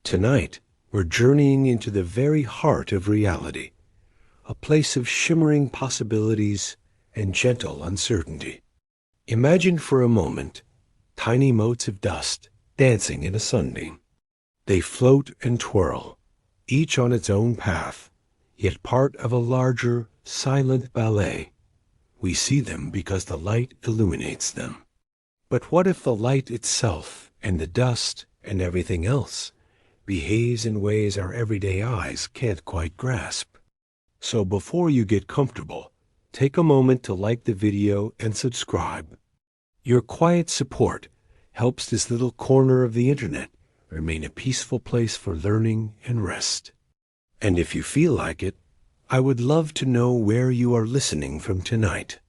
Tonight, we're journeying into the very heart of reality, a place of shimmering possibilities and gentle uncertainty. Imagine for a moment tiny motes of dust dancing in a sunbeam. They float and twirl, each on its own path, yet part of a larger, silent ballet. We see them because the light illuminates them. But what if the light itself and the dust and everything else behaves in ways our everyday eyes can't quite grasp? So before you get comfortable, take a moment to like the video and subscribe. Your quiet support helps this little corner of the internet remain a peaceful place for learning and rest. And if you feel like it, I would love to know where you are listening from tonight.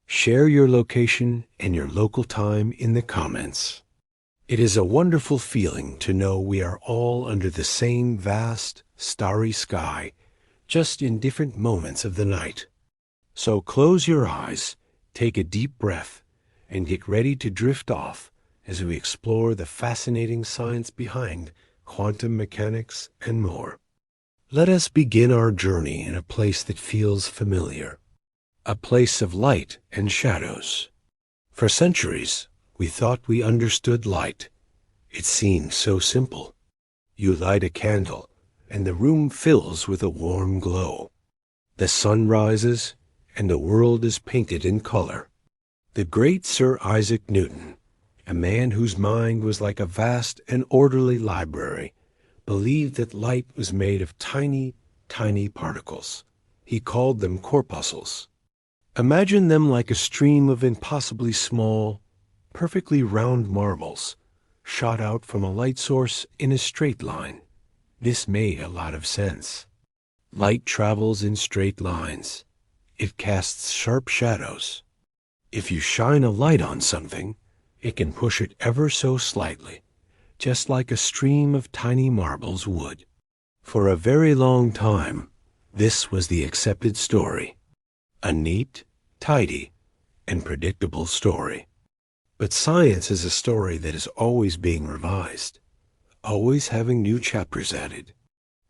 Share your location and your local time in the comments. It is a wonderful feeling to know we are all under the same vast, starry sky, just in different moments of the night. So close your eyes, take a deep breath, and get ready to drift off as we explore the fascinating science behind quantum mechanics and more. Let us begin our journey in a place that feels familiar, a place of light and shadows. For centuries, we thought we understood light. It seemed so simple. You light a candle, and the room fills with a warm glow. The sun rises, and the world is painted in color. The great Sir Isaac Newton, a man whose mind was like a vast and orderly library, believed that light was made of tiny, tiny particles. He called them corpuscles. Imagine them like a stream of impossibly small, perfectly round marbles, shot out from a light source in a straight line. This made a lot of sense. Light travels in straight lines. It casts sharp shadows. If you shine a light on something, it can push it ever so slightly, just like a stream of tiny marbles would. For a very long time, this was the accepted story. A neat, tidy, and predictable story. But science is a story that is always being revised, always having new chapters added.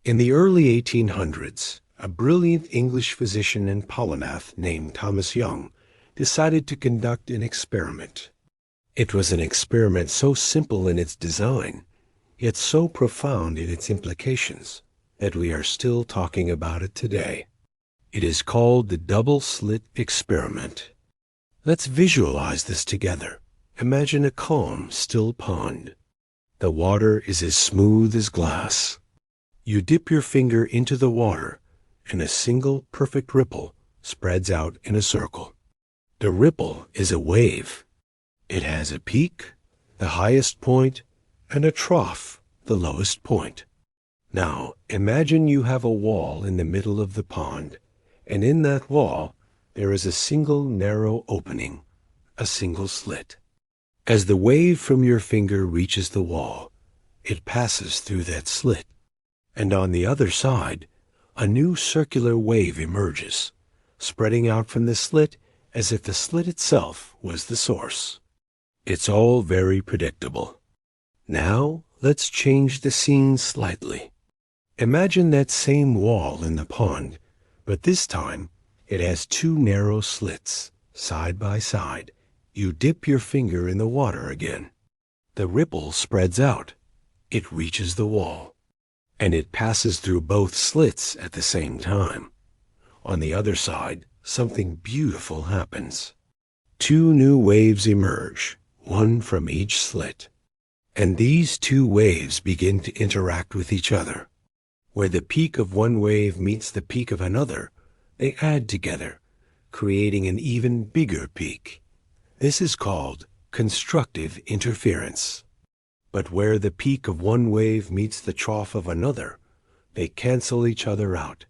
In the early 1800s, a brilliant English physician and polymath named Thomas Young decided to conduct an experiment. It was an experiment so simple in its design, yet so profound in its implications, that we are still talking about it today. It is called the double-slit experiment. Let's visualize this together. Imagine a calm, still pond. The water is as smooth as glass. You dip your finger into the water, and a single perfect ripple spreads out in a circle. The ripple is a wave. It has a peak, the highest point, and a trough, the lowest point. Now, imagine you have a wall in the middle of the pond, and in that wall, there is a single narrow opening, a single slit. As the wave from your finger reaches the wall, it passes through that slit, and on the other side, a new circular wave emerges, spreading out from the slit as if the slit itself was the source. It's all very predictable. Now, let's change the scene slightly. Imagine that same wall in the pond, but this time it has two narrow slits, side by side. You dip your finger in the water again. The ripple spreads out. It reaches the wall, and it passes through both slits at the same time. On the other side, something beautiful happens. Two new waves emerge, one from each slit. And these two waves begin to interact with each other. Where the peak of one wave meets the peak of another, they add together, creating an even bigger peak. This is called constructive interference. But where the peak of one wave meets the trough of another, they cancel each other out.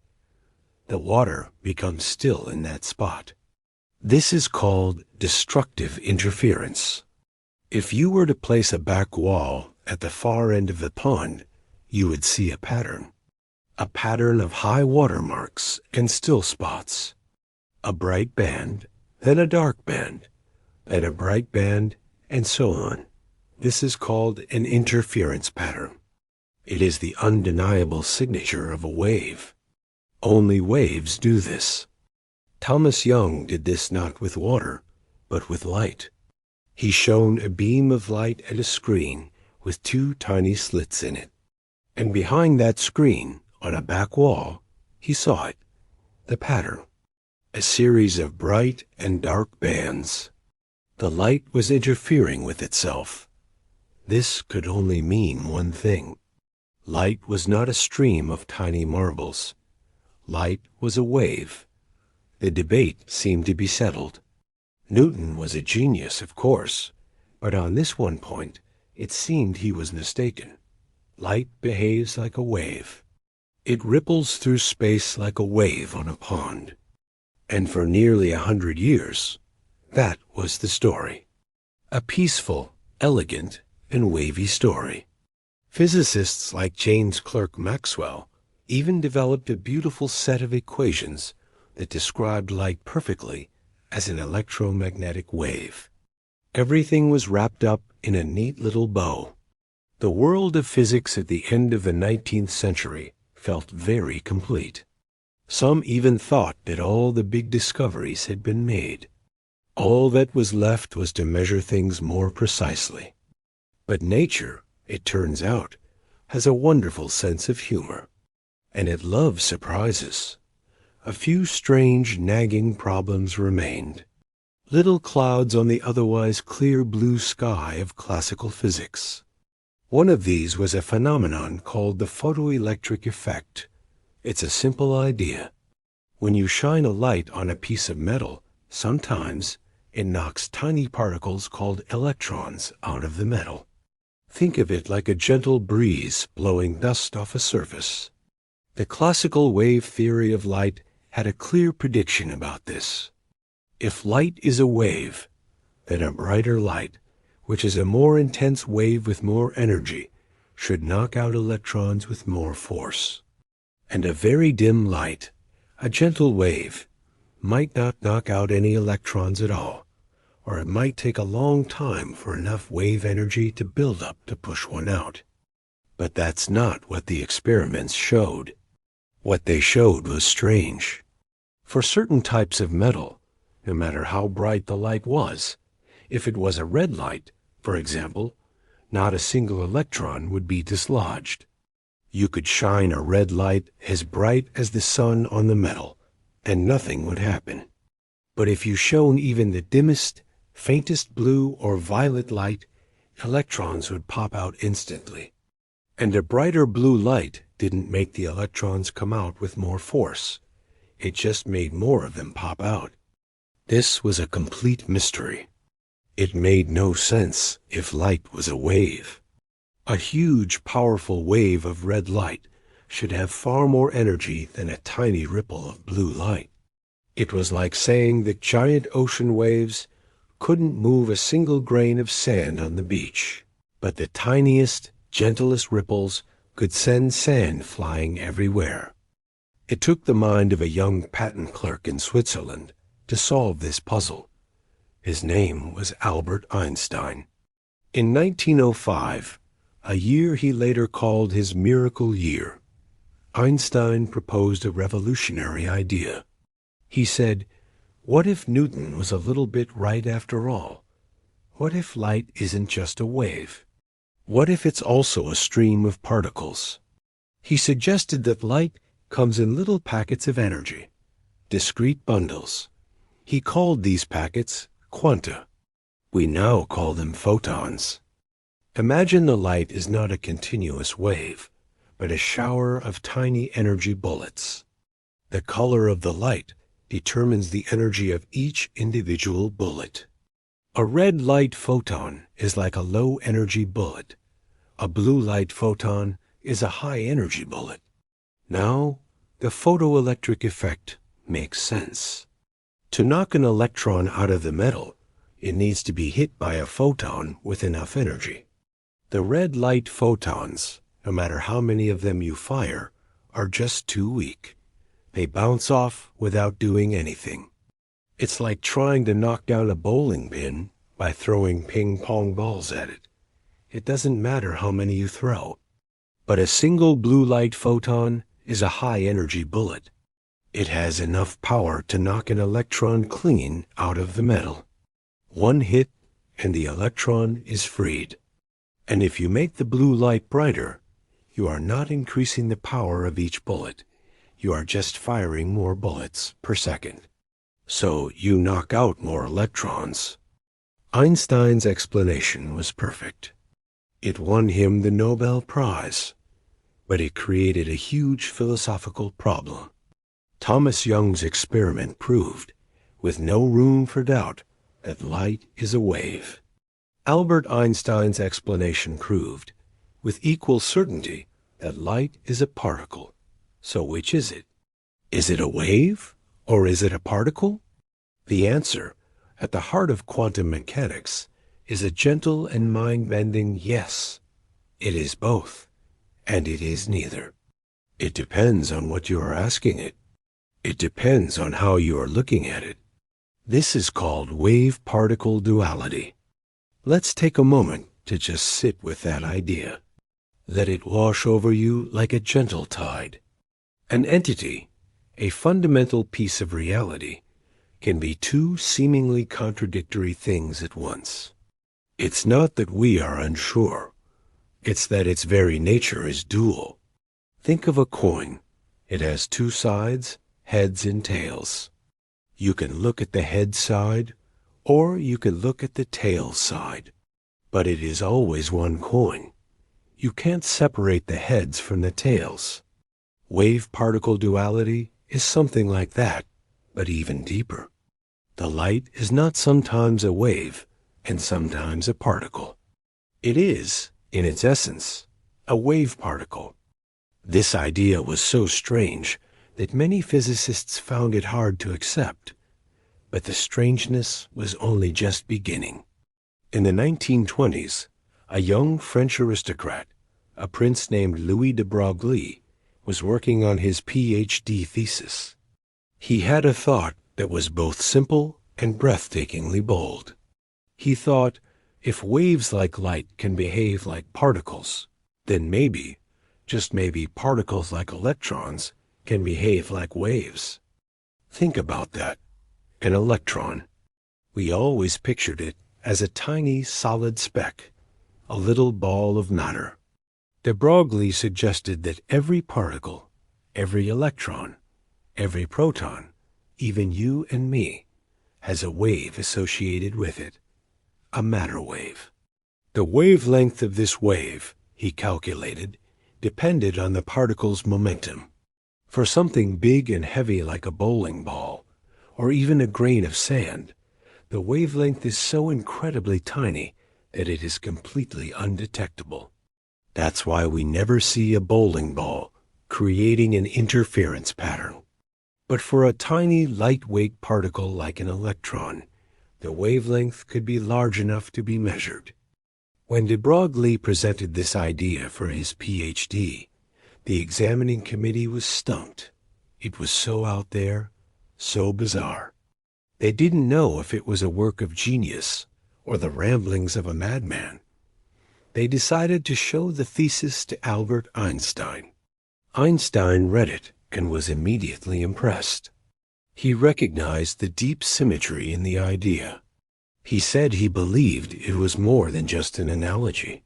The water becomes still in that spot. This is called destructive interference. If you were to place a back wall at the far end of the pond, you would see a pattern of high water marks and still spots. A bright band, then a dark band, then a bright band, and so on. This is called an interference pattern. It is the undeniable signature of a wave. Only waves do this. Thomas Young did this not with water, but with light. He shone a beam of light at a screen with two tiny slits in it. And behind that screen, on a back wall, he saw it, the pattern, a series of bright and dark bands. The light was interfering with itself. This could only mean one thing. Light was not a stream of tiny marbles. Light was a wave. The debate seemed to be settled. Newton was a genius, of course, but on this one point, it seemed he was mistaken. Light behaves like a wave. It ripples through space like a wave on a pond. And for nearly 100 years, that was the story. A peaceful, elegant, and wavy story. Physicists like James Clerk Maxwell even developed a beautiful set of equations that described light perfectly as an electromagnetic wave. Everything was wrapped up in a neat little bow. The world of physics at the end of the 19th century felt very complete. Some even thought that all the big discoveries had been made. All that was left was to measure things more precisely. But nature, it turns out, has a wonderful sense of humor, and it loves surprises. A few strange, nagging problems remained. Little clouds on the otherwise clear blue sky of classical physics. One of these was a phenomenon called the photoelectric effect. It's a simple idea. When you shine a light on a piece of metal, sometimes it knocks tiny particles called electrons out of the metal. Think of it like a gentle breeze blowing dust off a surface. The classical wave theory of light had a clear prediction about this. If light is a wave, then a brighter light, which is a more intense wave with more energy, should knock out electrons with more force. And a very dim light, a gentle wave, might not knock out any electrons at all, or it might take a long time for enough wave energy to build up to push one out. But that's not what the experiments showed. What they showed was strange. For certain types of metal, no matter how bright the light was, if it was a red light, for example, not a single electron would be dislodged. You could shine a red light as bright as the sun on the metal, and nothing would happen. But if you shone even the dimmest, faintest blue or violet light, electrons would pop out instantly. And a brighter blue light didn't make the electrons come out with more force. It just made more of them pop out. This was a complete mystery. It made no sense if light was a wave. A huge, powerful wave of red light should have far more energy than a tiny ripple of blue light. It was like saying that giant ocean waves couldn't move a single grain of sand on the beach, but the tiniest, gentlest ripples could send sand flying everywhere. It took the mind of a young patent clerk in Switzerland to solve this puzzle. His name was Albert Einstein. In 1905, a year he later called his miracle year, Einstein proposed a revolutionary idea. He said, "What if Newton was a little bit right after all? What if light isn't just a wave? What if it's also a stream of particles?" He suggested that light comes in little packets of energy, discrete bundles. He called these packets quanta. We now call them photons. Imagine the light is not a continuous wave, but a shower of tiny energy bullets. The color of the light determines the energy of each individual bullet. A red light photon is like a low-energy bullet. A blue light photon is a high-energy bullet. Now, the photoelectric effect makes sense. To knock an electron out of the metal, it needs to be hit by a photon with enough energy. The red light photons, no matter how many of them you fire, are just too weak. They bounce off without doing anything. It's like trying to knock down a bowling pin by throwing ping-pong balls at it. It doesn't matter how many you throw. But a single blue light photon is a high-energy bullet. It has enough power to knock an electron clean out of the metal. One hit, and the electron is freed. And if you make the blue light brighter, you are not increasing the power of each bullet. You are just firing more bullets per second. So you knock out more electrons. Einstein's explanation was perfect. It won him the Nobel Prize, but it created a huge philosophical problem. Thomas Young's experiment proved, with no room for doubt, that light is a wave. Albert Einstein's explanation proved, with equal certainty, that light is a particle. So which is it? Is it a wave, or is it a particle? The answer, at the heart of quantum mechanics, is a gentle and mind-bending yes. It is both, and it is neither. It depends on what you are asking it. It depends on how you are looking at it. This is called wave-particle duality. Let's take a moment to just sit with that idea. Let it wash over you like a gentle tide. An entity, a fundamental piece of reality, can be two seemingly contradictory things at once. It's not that we are unsure. It's that its very nature is dual. Think of a coin. It has two sides, heads and tails. You can look at the head side, or you can look at the tail side. But it is always one coin. You can't separate the heads from the tails. Wave-particle duality is something like that, but even deeper. The light is not sometimes a wave and sometimes a particle. It is, in its essence, a wave particle. This idea was so strange that many physicists found it hard to accept. But the strangeness was only just beginning. In the 1920s, a young French aristocrat, a prince named Louis de Broglie, was working on his PhD thesis. He had a thought that was both simple and breathtakingly bold. He thought, if waves like light can behave like particles, then maybe, just maybe, particles like electrons can behave like waves. Think about that. An electron. We always pictured it as a tiny solid speck, a little ball of matter. De Broglie suggested that every particle, every electron, every proton, even you and me, has a wave associated with it, a matter wave. The wavelength of this wave, he calculated, depended on the particle's momentum. For something big and heavy like a bowling ball, or even a grain of sand, the wavelength is so incredibly tiny that it is completely undetectable. That's why we never see a bowling ball creating an interference pattern. But for a tiny, lightweight particle like an electron, the wavelength could be large enough to be measured. When de Broglie presented this idea for his PhD, the examining committee was stumped. It was so out there, so bizarre. They didn't know if it was a work of genius or the ramblings of a madman. They decided to show the thesis to Albert Einstein. Einstein read it and was immediately impressed. He recognized the deep symmetry in the idea. He said he believed it was more than just an analogy.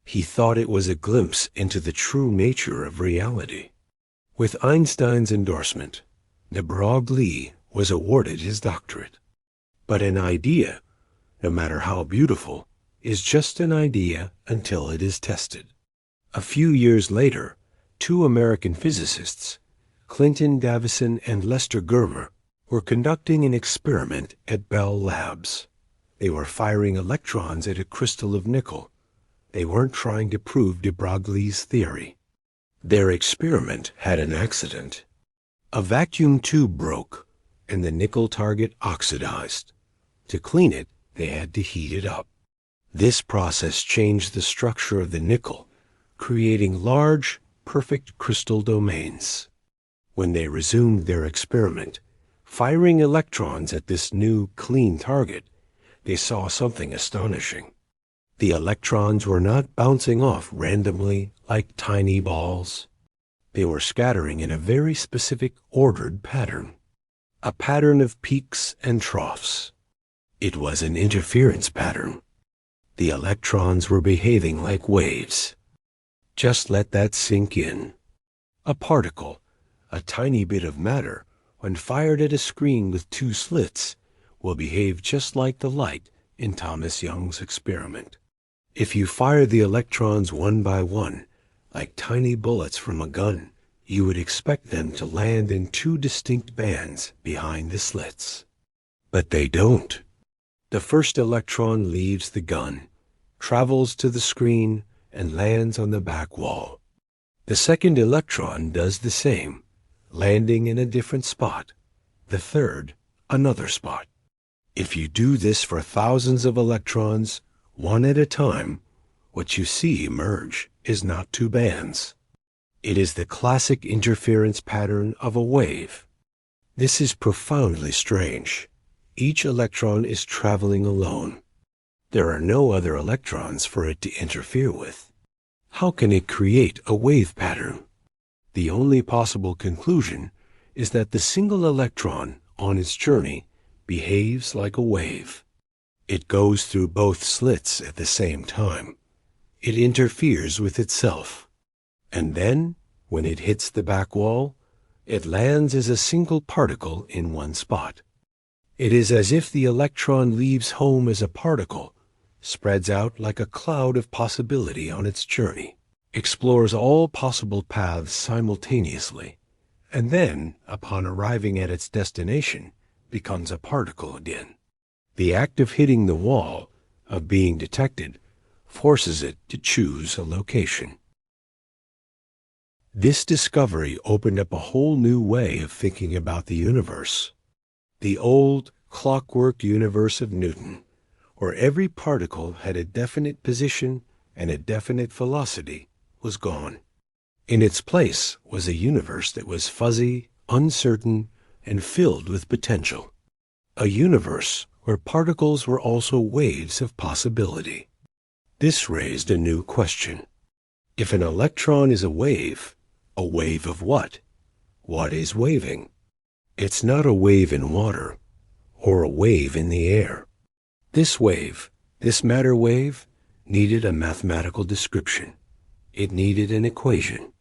He thought it was a glimpse into the true nature of reality. With Einstein's endorsement, de Broglie was awarded his doctorate. But an idea, no matter how beautiful, is just an idea until it is tested. A few years later, two American physicists, Clinton Davison and Lester Germer, were conducting an experiment at Bell Labs. They were firing electrons at a crystal of nickel. They weren't trying to prove de Broglie's theory. Their experiment had an accident. A vacuum tube broke, and the nickel target oxidized. To clean it, they had to heat it up. This process changed the structure of the nickel, creating large, perfect crystal domains. When they resumed their experiment, firing electrons at this new, clean target, they saw something astonishing. The electrons were not bouncing off randomly like tiny balls. They were scattering in a very specific ordered pattern, a pattern of peaks and troughs. It was an interference pattern. The electrons were behaving like waves. Just let that sink in. A particle, a tiny bit of matter, when fired at a screen with two slits, will behave just like the light in Thomas Young's experiment. If you fire the electrons one by one, like tiny bullets from a gun, you would expect them to land in two distinct bands behind the slits. But they don't. The first electron leaves the gun, travels to the screen, and lands on the back wall. The second electron does the same, landing in a different spot. The third, another spot. If you do this for thousands of electrons, one at a time, what you see emerge is not two bands. It is the classic interference pattern of a wave. This is profoundly strange. Each electron is traveling alone. There are no other electrons for it to interfere with. How can it create a wave pattern? The only possible conclusion is that the single electron on its journey behaves like a wave. It goes through both slits at the same time. It interferes with itself. And then, when it hits the back wall, it lands as a single particle in one spot. It is as if the electron leaves home as a particle, spreads out like a cloud of possibility on its journey, explores all possible paths simultaneously, and then, upon arriving at its destination, becomes a particle again. The act of hitting the wall, of being detected, forces it to choose a location. This discovery opened up a whole new way of thinking about the universe. The old clockwork universe of Newton, where every particle had a definite position and a definite velocity, was gone. In its place was a universe that was fuzzy, uncertain, and filled with potential. A universe where particles were also waves of possibility. This raised a new question. If an electron is a wave of what? What is waving? It's not a wave in water, or a wave in the air. This wave, this matter wave, needed a mathematical description. It needed an equation.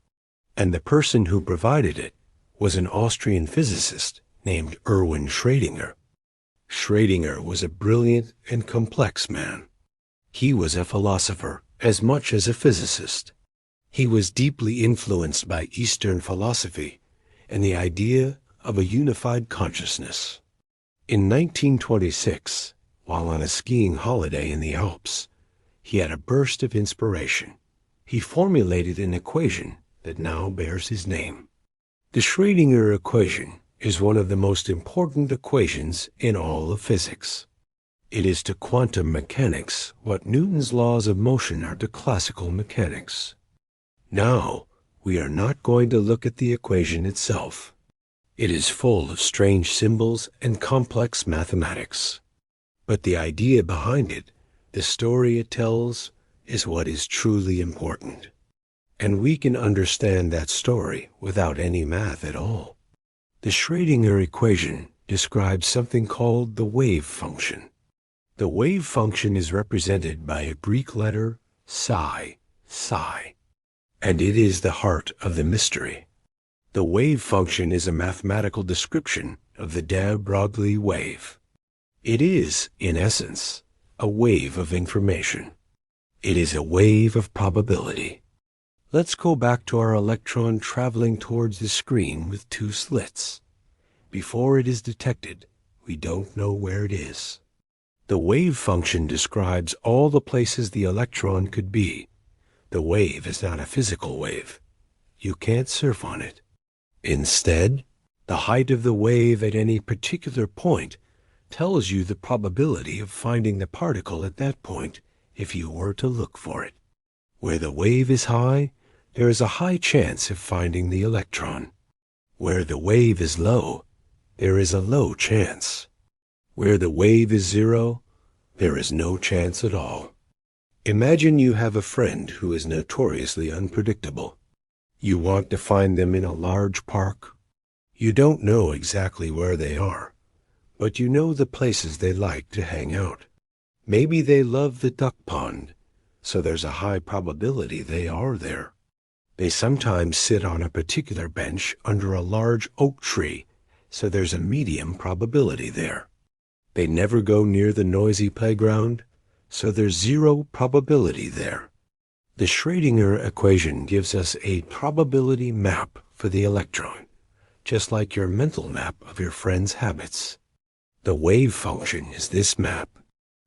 And the person who provided it was an Austrian physicist named Erwin Schrödinger. Schrödinger was a brilliant and complex man. He was a philosopher as much as a physicist. He was deeply influenced by Eastern philosophy and the idea of a unified consciousness. In 1926, while on a skiing holiday in the Alps, he had a burst of inspiration. He formulated an equation that now bears his name. The Schrödinger equation is one of the most important equations in all of physics. It is to quantum mechanics what Newton's laws of motion are to classical mechanics. Now, we are not going to look at the equation itself. It is full of strange symbols and complex mathematics. But the idea behind it, the story it tells, is what is truly important. And we can understand that story without any math at all. The Schrödinger equation describes something called the wave function. The wave function is represented by a Greek letter psi, and it is the heart of the mystery. The wave function is a mathematical description of the de Broglie wave. It is, in essence, a wave of information. It is a wave of probability. Let's go back to our electron traveling towards the screen with two slits. Before it is detected, we don't know where it is. The wave function describes all the places the electron could be. The wave is not a physical wave. You can't surf on it. Instead, the height of the wave at any particular point tells you the probability of finding the particle at that point if you were to look for it. Where the wave is high, there is a high chance of finding the electron. Where the wave is low, there is a low chance. Where the wave is zero, there is no chance at all. Imagine you have a friend who is notoriously unpredictable. You want to find them in a large park. You don't know exactly where they are, but you know the places they like to hang out. Maybe they love the duck pond, so there's a high probability they are there. They sometimes sit on a particular bench under a large oak tree, so there's a medium probability there. They never go near the noisy playground, so there's zero probability there. The Schrödinger equation gives us a probability map for the electron, just like your mental map of your friend's habits. The wave function is this map.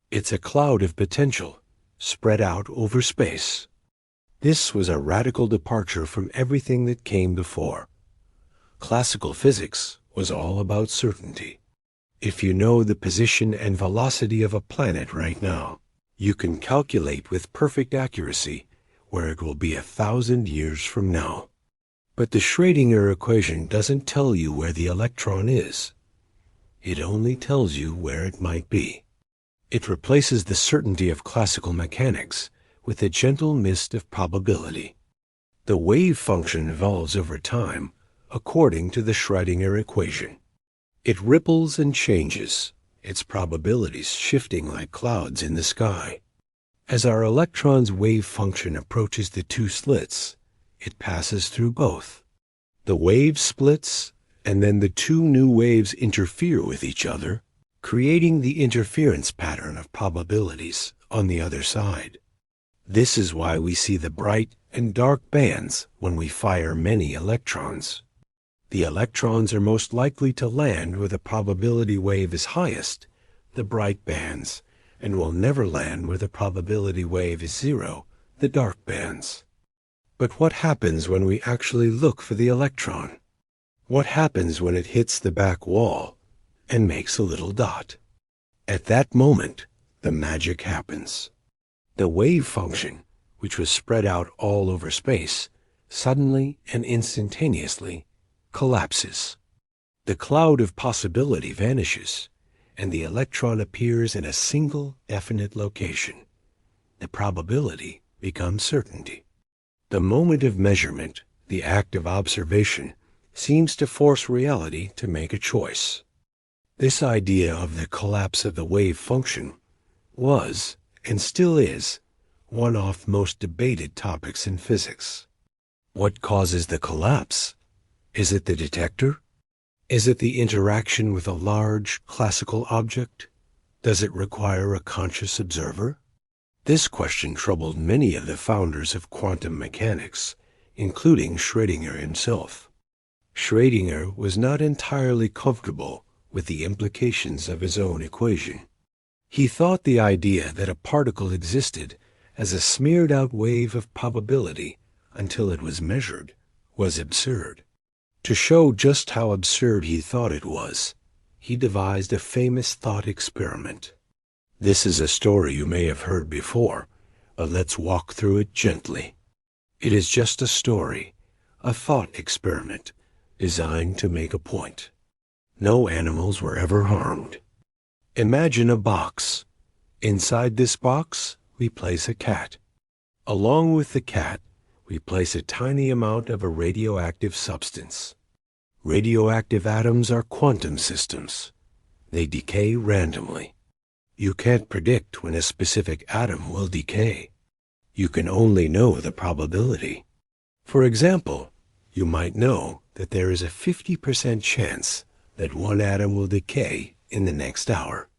It's a cloud of potential spread out over space. This was a radical departure from everything that came before. Classical physics was all about certainty. If you know the position and velocity of a planet right now, you can calculate with perfect accuracy where it will be 1,000 years from now. But the Schrödinger equation doesn't tell you where the electron is. It only tells you where it might be. It replaces the certainty of classical mechanics with a gentle mist of probability. The wave function evolves over time according to the Schrödinger equation. It ripples and changes, its probabilities shifting like clouds in the sky. As our electron's wave function approaches the two slits, it passes through both. The wave splits, and then the two new waves interfere with each other, creating the interference pattern of probabilities on the other side. This is why we see the bright and dark bands when we fire many electrons. The electrons are most likely to land where the probability wave is highest, the bright bands, and will never land where the probability wave is zero, the dark bands. But what happens when we actually look for the electron? What happens when it hits the back wall and makes a little dot? At that moment, the magic happens. The wave function, which was spread out all over space, suddenly and instantaneously collapses. The cloud of possibility vanishes, and the electron appears in a single definite location. The probability becomes certainty. The moment of measurement, the act of observation, seems to force reality to make a choice. This idea of the collapse of the wave function was, and still is, one of the most debated topics in physics. What causes the collapse? Is it the detector? Is it the interaction with a large classical object? Does it require a conscious observer? This question troubled many of the founders of quantum mechanics, including Schrödinger himself. Schrödinger was not entirely comfortable with the implications of his own equation. He thought the idea that a particle existed as a smeared-out wave of probability until it was measured was absurd. To show just how absurd he thought it was, he devised a famous thought experiment. This is a story you may have heard before, but let's walk through it gently. It is just a story, a thought experiment designed to make a point. No animals were ever harmed. Imagine a box. Inside this box, we place a cat. Along with the cat, we place a tiny amount of a radioactive substance. Radioactive atoms are quantum systems. They decay randomly. You can't predict when a specific atom will decay. You can only know the probability. For example, you might know that there is a 50% chance that one atom will decay in the next hour.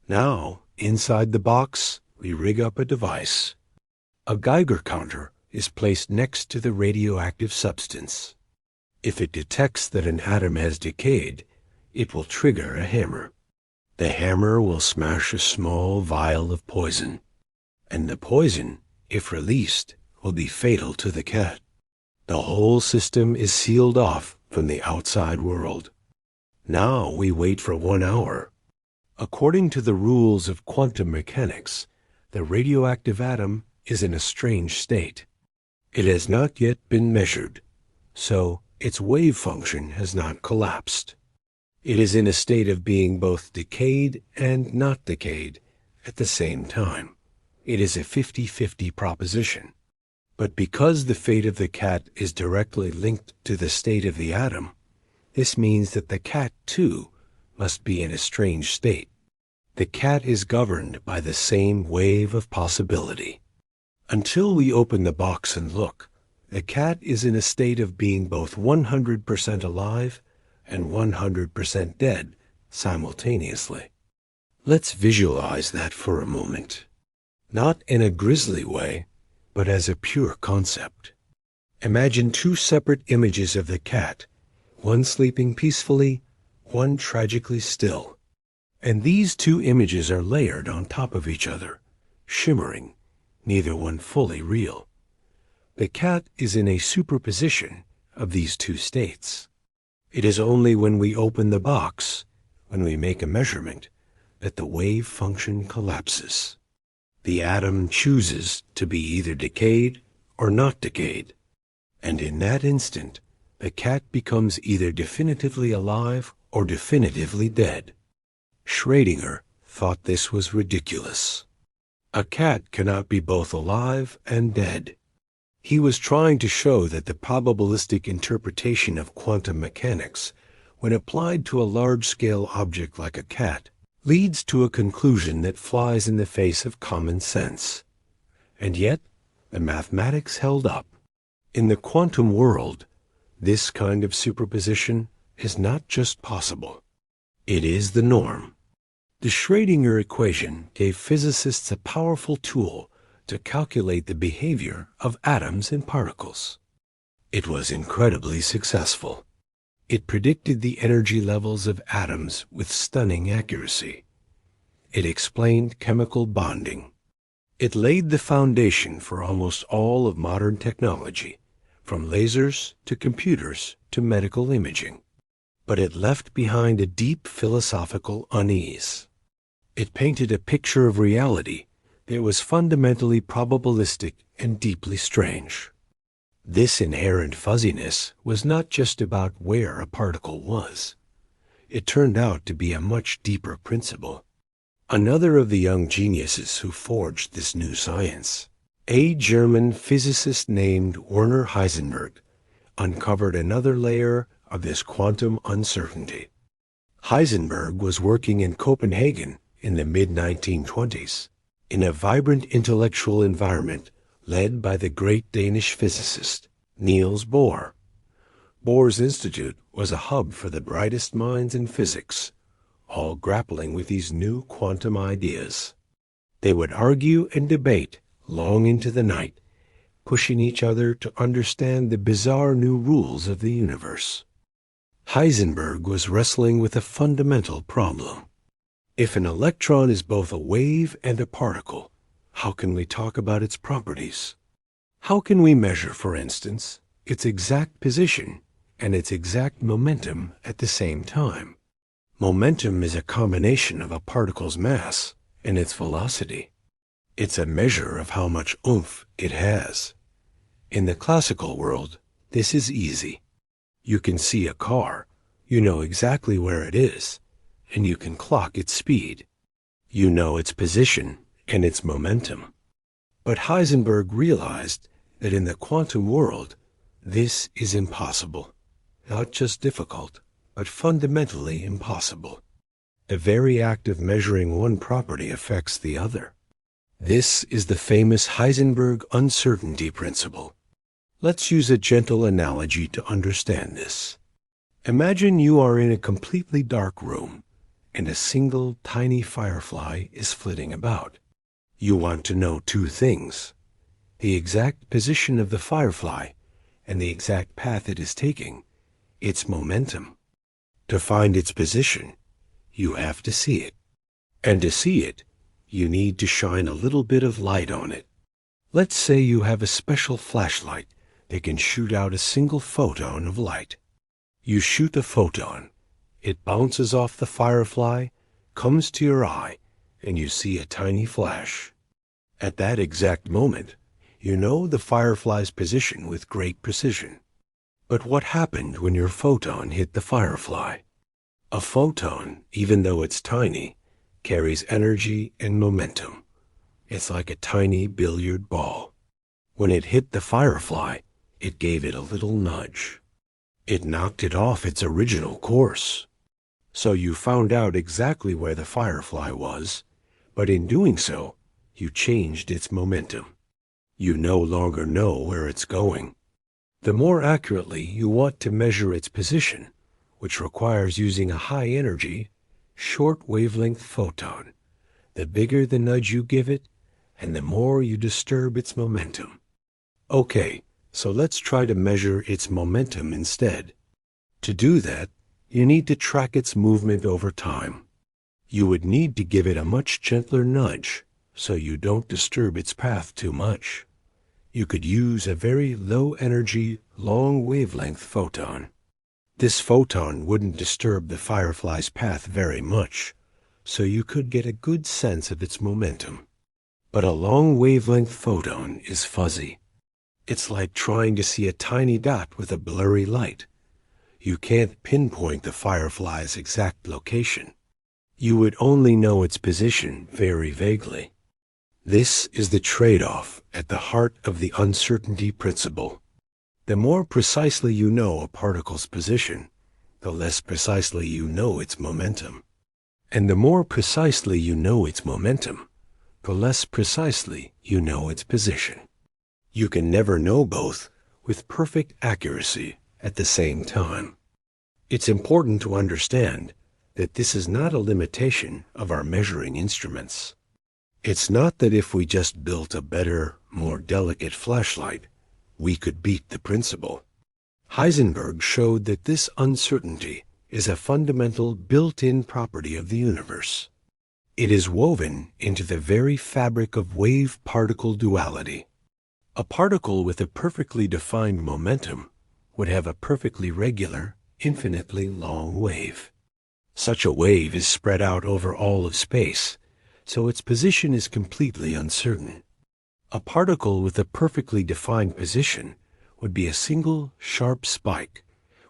Now, inside the box, we rig up a device. A Geiger counter is placed next to the radioactive substance. If it detects that an atom has decayed, it will trigger a hammer. The hammer will smash a small vial of poison, and the poison, if released, will be fatal to the cat. The whole system is sealed off from the outside world. Now we wait for 1 hour. According to the rules of quantum mechanics, the radioactive atom is in a strange state. It has not yet been measured, so its wave function has not collapsed. It is in a state of being both decayed and not decayed at the same time. it is a 50-50 proposition. But because the fate of the cat is directly linked to the state of the atom, this means that the cat, too, must be in a strange state. The cat is governed by the same wave of possibility. Until we open the box and look, the cat is in a state of being both 100% alive and 100% dead simultaneously. Let's visualize that for a moment. Not in a grisly way, but as a pure concept. Imagine two separate images of the cat, one sleeping peacefully, one tragically still. And these two images are layered on top of each other, shimmering, neither one fully real. The cat is in a superposition of these two states. It is only when we open the box, when we make a measurement, that the wave function collapses. The atom chooses to be either decayed or not decayed, and in that instant, the cat becomes either definitively alive or definitively dead. Schrödinger thought this was ridiculous. A cat cannot be both alive and dead. He was trying to show that the probabilistic interpretation of quantum mechanics, when applied to a large-scale object like a cat, leads to a conclusion that flies in the face of common sense. And yet, the mathematics held up. In the quantum world, this kind of superposition is not just possible. It is the norm. The Schrödinger equation gave physicists a powerful tool to calculate the behavior of atoms and particles. It was incredibly successful. It predicted the energy levels of atoms with stunning accuracy. It explained chemical bonding. It laid the foundation for almost all of modern technology, from lasers to computers to medical imaging. But it left behind a deep philosophical unease. It painted a picture of reality that was fundamentally probabilistic and deeply strange. This inherent fuzziness was not just about where a particle was. It turned out to be a much deeper principle. Another of the young geniuses who forged this new science, a German physicist named Werner Heisenberg, uncovered another layer of this quantum uncertainty. Heisenberg was working in Copenhagen in the mid-1920s, in a vibrant intellectual environment led by the great Danish physicist, Niels Bohr. Bohr's Institute was a hub for the brightest minds in physics, all grappling with these new quantum ideas. They would argue and debate long into the night, pushing each other to understand the bizarre new rules of the universe. Heisenberg was wrestling with a fundamental problem. If an electron is both a wave and a particle, how can we talk about its properties? How can we measure, for instance, its exact position and its exact momentum at the same time? Momentum is a combination of a particle's mass and its velocity. It's a measure of how much oomph it has. In the classical world, this is easy. You can see a car, you know exactly where it is, and you can clock its speed. You know its position and its momentum. But Heisenberg realized that in the quantum world, this is impossible. Not just difficult, but fundamentally impossible. The very act of measuring one property affects the other. This is the famous Heisenberg uncertainty principle. Let's use a gentle analogy to understand this. Imagine you are in a completely dark room, and a single tiny firefly is flitting about. You want to know two things: the exact position of the firefly and the exact path it is taking, its momentum. To find its position, you have to see it. And to see it, you need to shine a little bit of light on it. Let's say you have a special flashlight that can shoot out a single photon of light. You shoot the photon. It bounces off the firefly, comes to your eye, and you see a tiny flash. At that exact moment, you know the firefly's position with great precision. But what happened when your photon hit the firefly? A photon, even though it's tiny, carries energy and momentum. It's like a tiny billiard ball. When it hit the firefly, it gave it a little nudge. It knocked it off its original course. So you found out exactly where the firefly was, but in doing so, you changed its momentum. You no longer know where it's going. The more accurately you want to measure its position, which requires using a high-energy, short-wavelength photon, the bigger the nudge you give it, and the more you disturb its momentum. Okay, so let's try to measure its momentum instead. To do that, you need to track its movement over time. You would need to give it a much gentler nudge, so you don't disturb its path too much. You could use a very low-energy, long-wavelength photon. This photon wouldn't disturb the firefly's path very much, so you could get a good sense of its momentum. But a long-wavelength photon is fuzzy. It's like trying to see a tiny dot with a blurry light. You can't pinpoint the firefly's exact location. You would only know its position very vaguely. This is the trade-off at the heart of the uncertainty principle. The more precisely you know a particle's position, the less precisely you know its momentum. And the more precisely you know its momentum, the less precisely you know its position. You can never know both with perfect accuracy at the same time. It's important to understand that this is not a limitation of our measuring instruments. It's not that if we just built a better, more delicate flashlight, we could beat the principle. Heisenberg showed that this uncertainty is a fundamental built-in property of the universe. It is woven into the very fabric of wave-particle duality. A particle with a perfectly defined momentum would have a perfectly regular, infinitely long wave. Such a wave is spread out over all of space, so its position is completely uncertain. A particle with a perfectly defined position would be a single, sharp spike,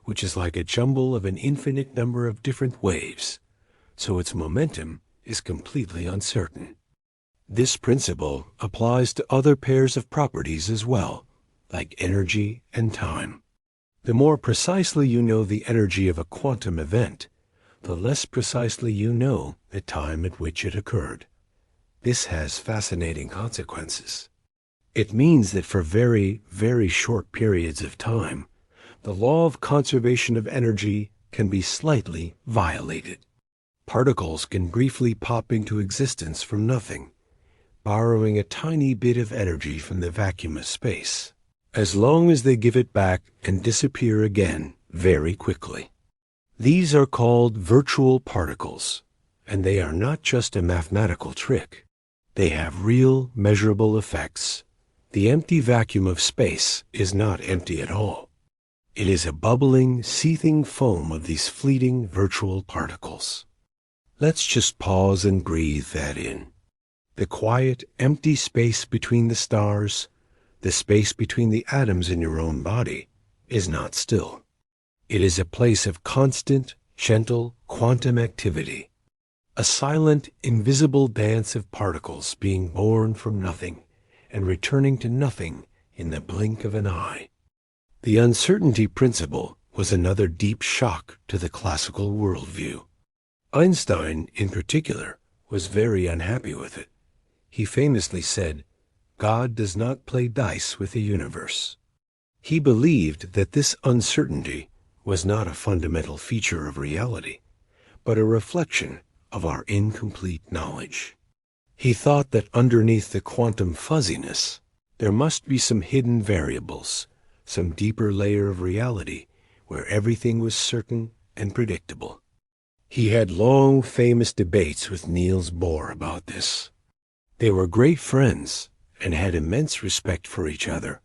which is like a jumble of an infinite number of different waves, so its momentum is completely uncertain. This principle applies to other pairs of properties as well, like energy and time. The more precisely you know the energy of a quantum event, the less precisely you know the time at which it occurred. This has fascinating consequences. It means that for very, very short periods of time, the law of conservation of energy can be slightly violated. Particles can briefly pop into existence from nothing, borrowing a tiny bit of energy from the vacuum of space, as long as they give it back and disappear again very quickly. These are called virtual particles, and they are not just a mathematical trick. They have real, measurable effects. The empty vacuum of space is not empty at all. It is a bubbling, seething foam of these fleeting virtual particles. Let's just pause and breathe that in. The quiet, empty space between the stars, the space between the atoms in your own body, is not still. It is a place of constant, gentle, quantum activity, a silent, invisible dance of particles being born from nothing and returning to nothing in the blink of an eye. The uncertainty principle was another deep shock to the classical worldview. Einstein, in particular, was very unhappy with it. He famously said, "God does not play dice with the universe." He believed that this uncertainty was not a fundamental feature of reality, but a reflection of our incomplete knowledge. He thought that underneath the quantum fuzziness, there must be some hidden variables, some deeper layer of reality where everything was certain and predictable. He had long, famous debates with Niels Bohr about this. They were great friends and had immense respect for each other,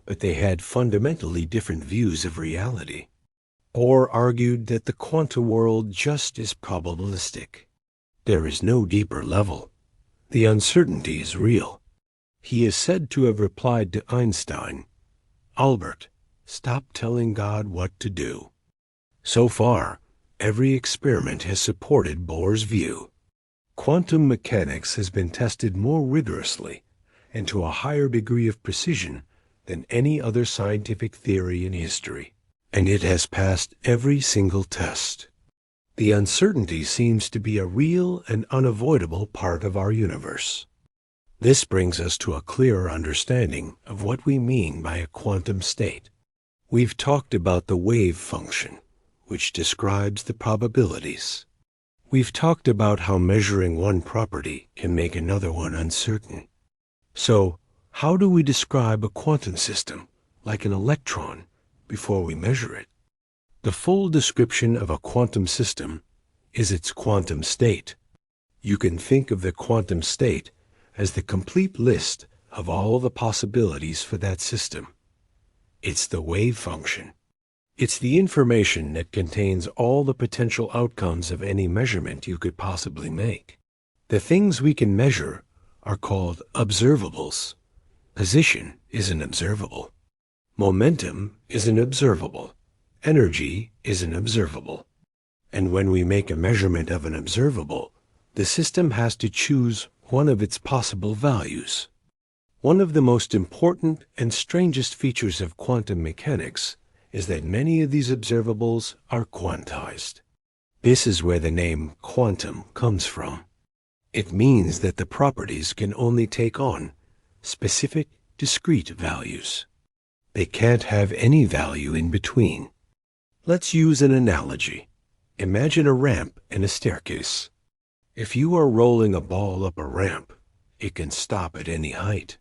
but they had fundamentally different views of reality. Bohr argued that the quantum world just is probabilistic. There is no deeper level. The uncertainty is real. He is said to have replied to Einstein, "Albert, stop telling God what to do." So far, every experiment has supported Bohr's view. Quantum mechanics has been tested more rigorously and to a higher degree of precision than any other scientific theory in history, and it has passed every single test. The uncertainty seems to be a real and unavoidable part of our universe. This brings us to a clearer understanding of what we mean by a quantum state. We've talked about the wave function, which describes the probabilities. We've talked about how measuring one property can make another one uncertain. So, how do we describe a quantum system, like an electron, before we measure it? The full description of a quantum system is its quantum state. You can think of the quantum state as the complete list of all the possibilities for that system. It's the wave function. It's the information that contains all the potential outcomes of any measurement you could possibly make. The things we can measure are called observables. Position is an observable. Momentum is an observable. Energy is an observable. And when we make a measurement of an observable, the system has to choose one of its possible values. One of the most important and strangest features of quantum mechanics is that many of these observables are quantized. This is where the name quantum comes from. It means that the properties can only take on specific, discrete values. They can't have any value in between. Let's use an analogy. Imagine a ramp and a staircase. If you are rolling a ball up a ramp, it can stop at any height.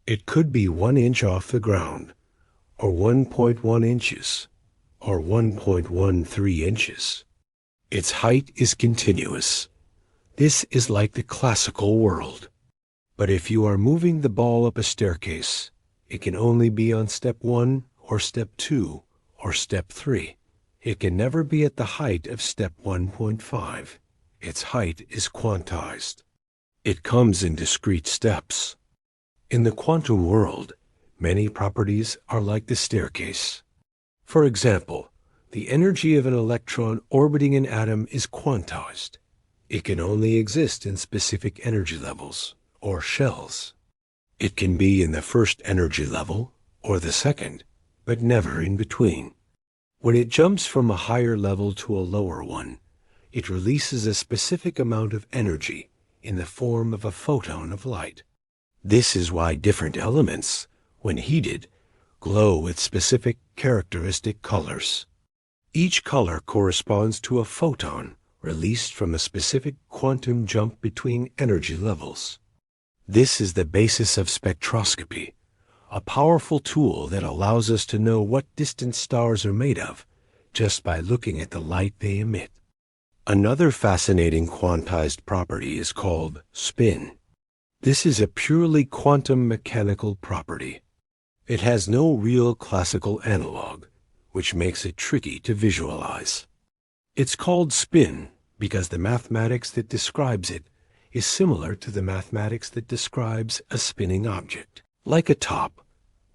It could be 1 inch off the ground, or 1.1 inches, or 1.13 inches. Its height is continuous. This is like the classical world. But if you are moving the ball up a staircase, it can only be on step 1 or step 2 or step 3. It can never be at the height of step 1.5. Its height is quantized. It comes in discrete steps. In the quantum world, many properties are like the staircase. For example, the energy of an electron orbiting an atom is quantized. It can only exist in specific energy levels, or shells. It can be in the first energy level, or the second, but never in between. When it jumps from a higher level to a lower one, it releases a specific amount of energy in the form of a photon of light. This is why different elements, when heated, glow with specific characteristic colors. Each color corresponds to a photon released from a specific quantum jump between energy levels. This is the basis of spectroscopy, a powerful tool that allows us to know what distant stars are made of just by looking at the light they emit. Another fascinating quantized property is called spin. This is a purely quantum mechanical property. It has no real classical analog, which makes it tricky to visualize. It's called spin because the mathematics that describes it is similar to the mathematics that describes a spinning object, like a top,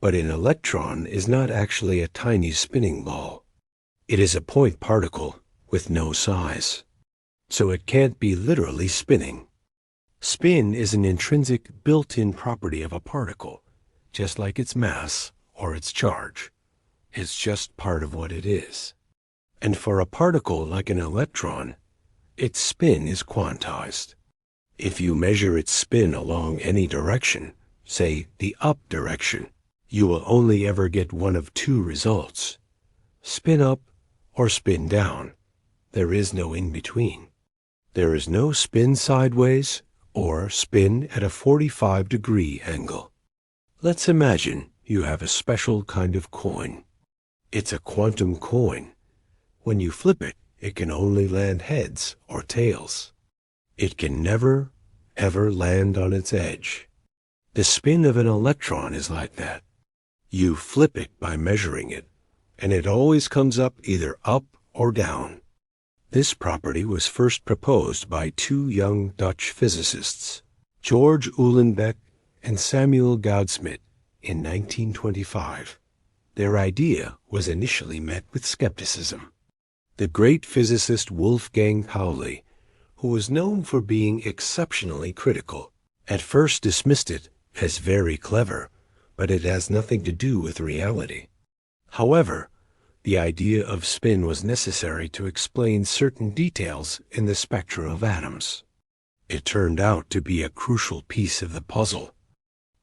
but an electron is not actually a tiny spinning ball. It is a point particle with no size, so it can't be literally spinning. Spin is an intrinsic built-in property of a particle, just like its mass or its charge. It's just part of what it is. And for a particle like an electron, its spin is quantized. If you measure its spin along any direction, say the up direction, you will only ever get one of two results: spin up or spin down. There is no in between. There is no spin sideways or spin at a 45-degree angle. Let's imagine you have a special kind of coin. It's a quantum coin. When you flip it, it can only land heads or tails. It can never, ever land on its edge. The spin of an electron is like that. You flip it by measuring it, and it always comes up either up or down. This property was first proposed by two young Dutch physicists, George Uhlenbeck and Samuel Goudsmit, in 1925. Their idea was initially met with skepticism. The great physicist Wolfgang Pauli who was known for being exceptionally critical. At first dismissed it as very clever, but it has nothing to do with reality. However, the idea of spin was necessary to explain certain details in the spectra of atoms. It turned out to be a crucial piece of the puzzle.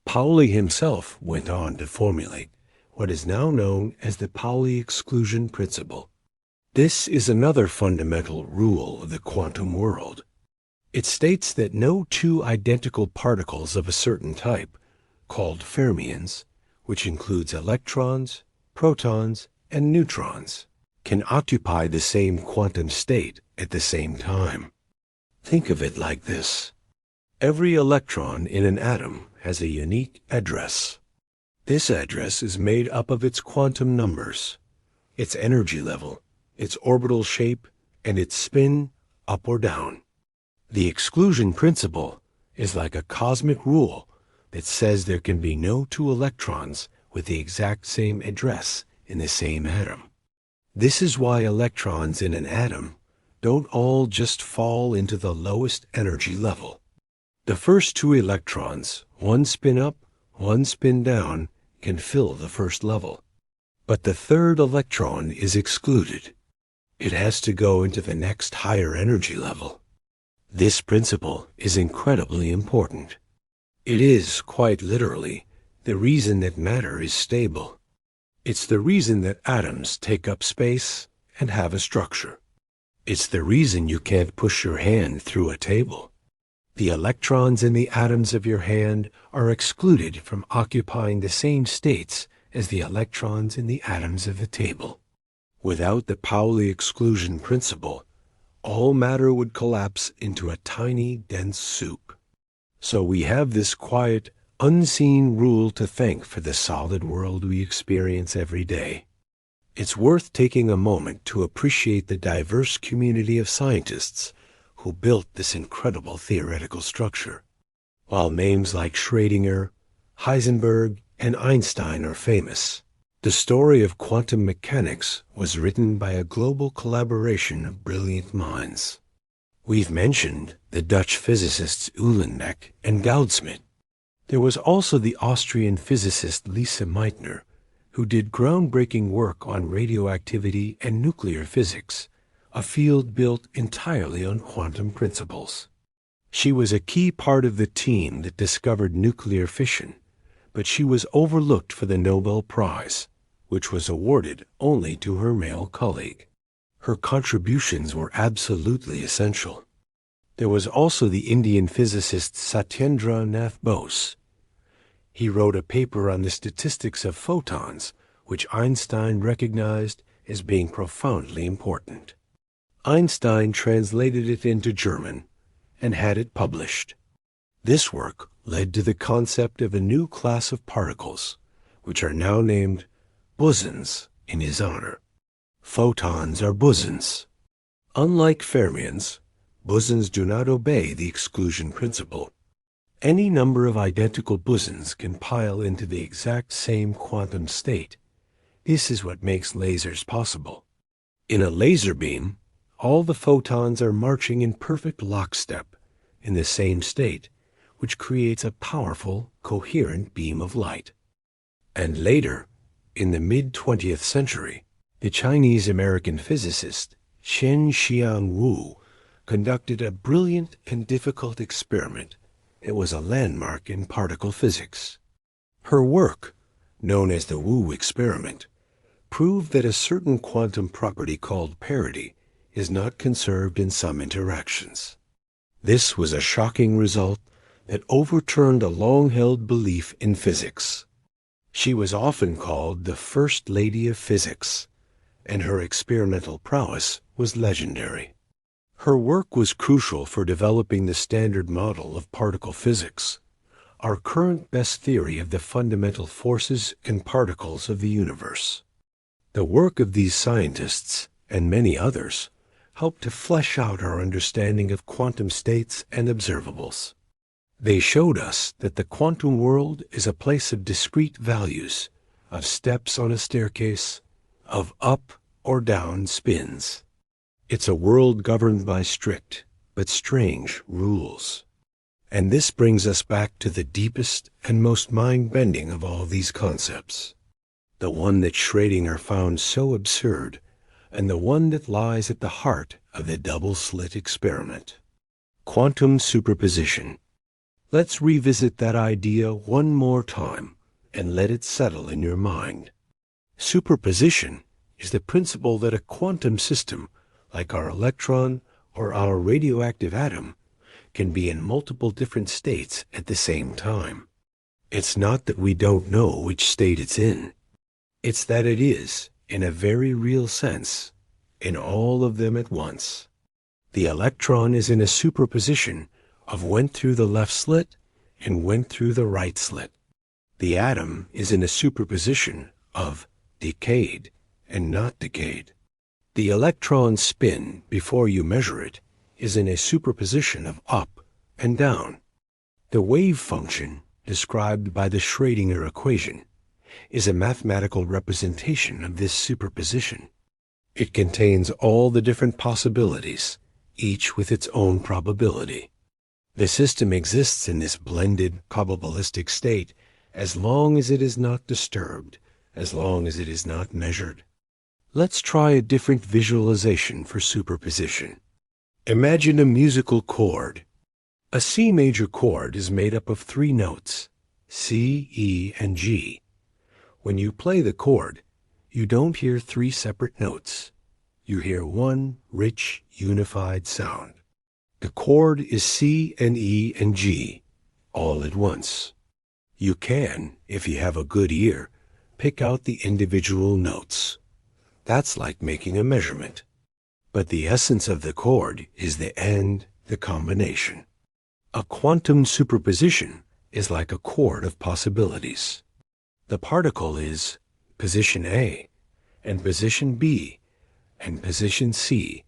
Pauli himself went on to formulate what is now known as the Pauli exclusion principle. This is another fundamental rule of the quantum world. It states that no two identical particles of a certain type, called fermions, which includes electrons, protons, and neutrons, can occupy the same quantum state at the same time. Think of it like this. Every electron in an atom has a unique address. This address is made up of its quantum numbers, its energy level, its orbital shape, and its spin, up or down. The exclusion principle is like a cosmic rule that says there can be no two electrons with the exact same address in the same atom. This is why electrons in an atom don't all just fall into the lowest energy level. The first two electrons, one spin up, one spin down, can fill the first level. But the third electron is excluded. It has to go into the next higher energy level. This principle is incredibly important. It is, quite literally, the reason that matter is stable. It's the reason that atoms take up space and have a structure. It's the reason you can't push your hand through a table. The electrons in the atoms of your hand are excluded from occupying the same states as the electrons in the atoms of the table. Without the Pauli exclusion principle, all matter would collapse into a tiny, dense soup. So we have this quiet, unseen rule to thank for the solid world we experience every day. It's worth taking a moment to appreciate the diverse community of scientists who built this incredible theoretical structure. While names like Schrödinger, Heisenberg, and Einstein are famous, the story of quantum mechanics was written by a global collaboration of brilliant minds. We've mentioned the Dutch physicists Uhlenbeck and Goudsmit. There was also the Austrian physicist Lise Meitner, who did groundbreaking work on radioactivity and nuclear physics, a field built entirely on quantum principles. She was a key part of the team that discovered nuclear fission, but she was overlooked for the Nobel Prize, which was awarded only to her male colleague. Her contributions were absolutely essential. There was also the Indian physicist Satyendra Nath Bose. He wrote a paper on the statistics of photons, which Einstein recognized as being profoundly important. Einstein translated it into German and had it published. This work led to the concept of a new class of particles, which are now named bosons in his honor. Photons are bosons. Unlike fermions, bosons do not obey the exclusion principle. Any number of identical bosons can pile into the exact same quantum state. This is what makes lasers possible. In a laser beam, all the photons are marching in perfect lockstep in the same state, which creates a powerful, coherent beam of light. And later, in the mid-20th century, the Chinese-American physicist Chen Xiang-Wu conducted a brilliant and difficult experiment that was a landmark in particle physics. Her work, known as the Wu experiment, proved that a certain quantum property called parity is not conserved in some interactions. This was a shocking result that overturned a long-held belief in physics. She was often called the First Lady of Physics, and her experimental prowess was legendary. Her work was crucial for developing the standard model of particle physics, our current best theory of the fundamental forces and particles of the universe. The work of these scientists, and many others, helped to flesh out our understanding of quantum states and observables. They showed us that the quantum world is a place of discrete values, of steps on a staircase, of up or down spins. It's a world governed by strict, but but strange rules. And this brings us back to the deepest and most mind-bending of all these concepts, the one that Schrödinger found so absurd, and the one that lies at the heart of the double-slit experiment. Quantum superposition. Let's revisit that idea one more time and let it settle in your mind. Superposition is the principle that a quantum system, like our electron or our radioactive atom, can be in multiple different states at the same time. It's not that we don't know which state it's in. It's that it is, in a very real sense, in all of them at once. The electron is in a superposition of went through the left slit and went through the right slit. The atom is in a superposition of decayed and not decayed. The electron's spin, before you measure it, is in a superposition of up and down. The wave function, described by the Schrödinger equation, is a mathematical representation of this superposition. It contains all the different possibilities, each with its own probability. The system exists in this blended probabilistic state as long as it is not disturbed, as long as it is not measured. Let's try a different visualization for superposition. Imagine a musical chord. A C major chord is made up of 3 notes, C, E, and G. When you play the chord, you don't hear 3 separate notes. You hear one rich, unified sound. The chord is C and E and G, all at once. You can, if you have a good ear, pick out the individual notes. That's like making a measurement. But the essence of the chord is the end, the combination. A quantum superposition is like a chord of possibilities. The particle is position A, and position B, and position C,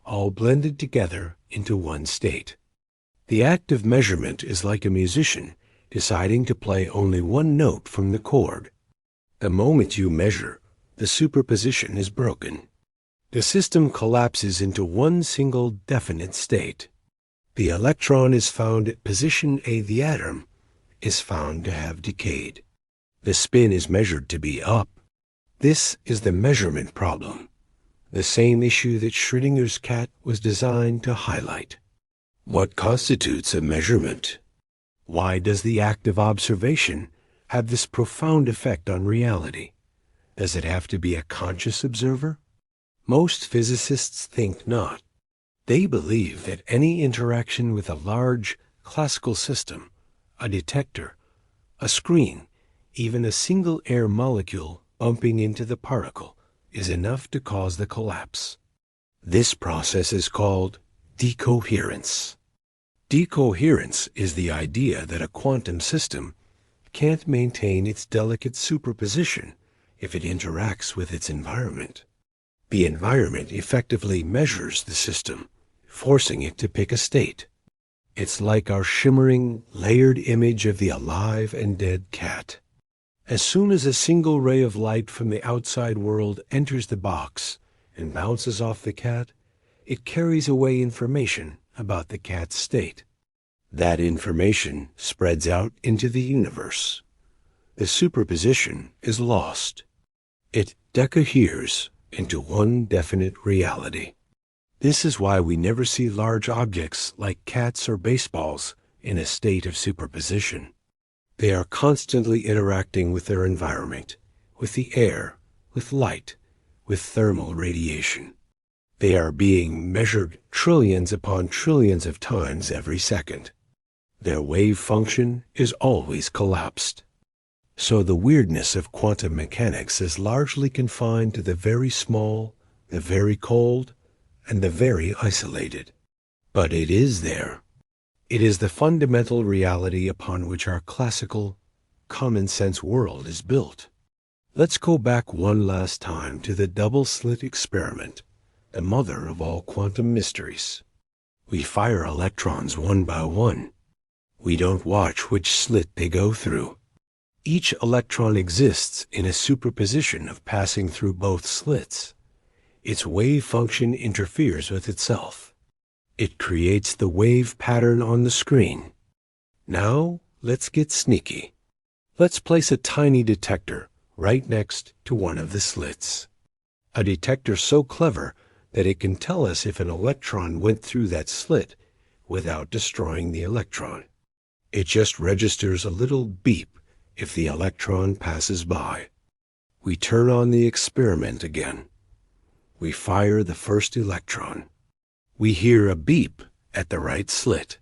all blended together into one state. The act of measurement is like a musician deciding to play only one note from the chord. The moment you measure, the superposition is broken. The system collapses into one single definite state. The electron is found at position A. The atom is found to have decayed. The spin is measured to be up. This is the measurement problem, the same issue that Schrödinger's cat was designed to highlight. What constitutes a measurement? Why does the act of observation have this profound effect on reality? Does it have to be a conscious observer? Most physicists think not. They believe that any interaction with a large classical system, a detector, a screen, even a single air molecule bumping into the particle, is enough to cause the collapse. This process is called decoherence. Decoherence is the idea that a quantum system can't maintain its delicate superposition if it interacts with its environment. The environment effectively measures the system, forcing it to pick a state. It's like our shimmering, layered image of the alive and dead cat. As soon as a single ray of light from the outside world enters the box and bounces off the cat, it carries away information about the cat's state. That information spreads out into the universe. The superposition is lost. It decoheres into one definite reality. This is why we never see large objects like cats or baseballs in a state of superposition. They are constantly interacting with their environment, with the air, with light, with thermal radiation. They are being measured trillions upon trillions of times every second. Their wave function is always collapsed. So the weirdness of quantum mechanics is largely confined to the very small, the very cold, and the very isolated. But it is there. It is the fundamental reality upon which our classical, common-sense world is built. Let's go back one last time to the double-slit experiment, the mother of all quantum mysteries. We fire electrons one by one. We don't watch which slit they go through. Each electron exists in a superposition of passing through both slits. Its wave function interferes with itself. It creates the wave pattern on the screen. Now, let's get sneaky. Let's place a tiny detector right next to one of the slits. A detector so clever that it can tell us if an electron went through that slit without destroying the electron. It just registers a little beep if the electron passes by. We turn on the experiment again. We fire the first electron. We hear a beep at the right slit.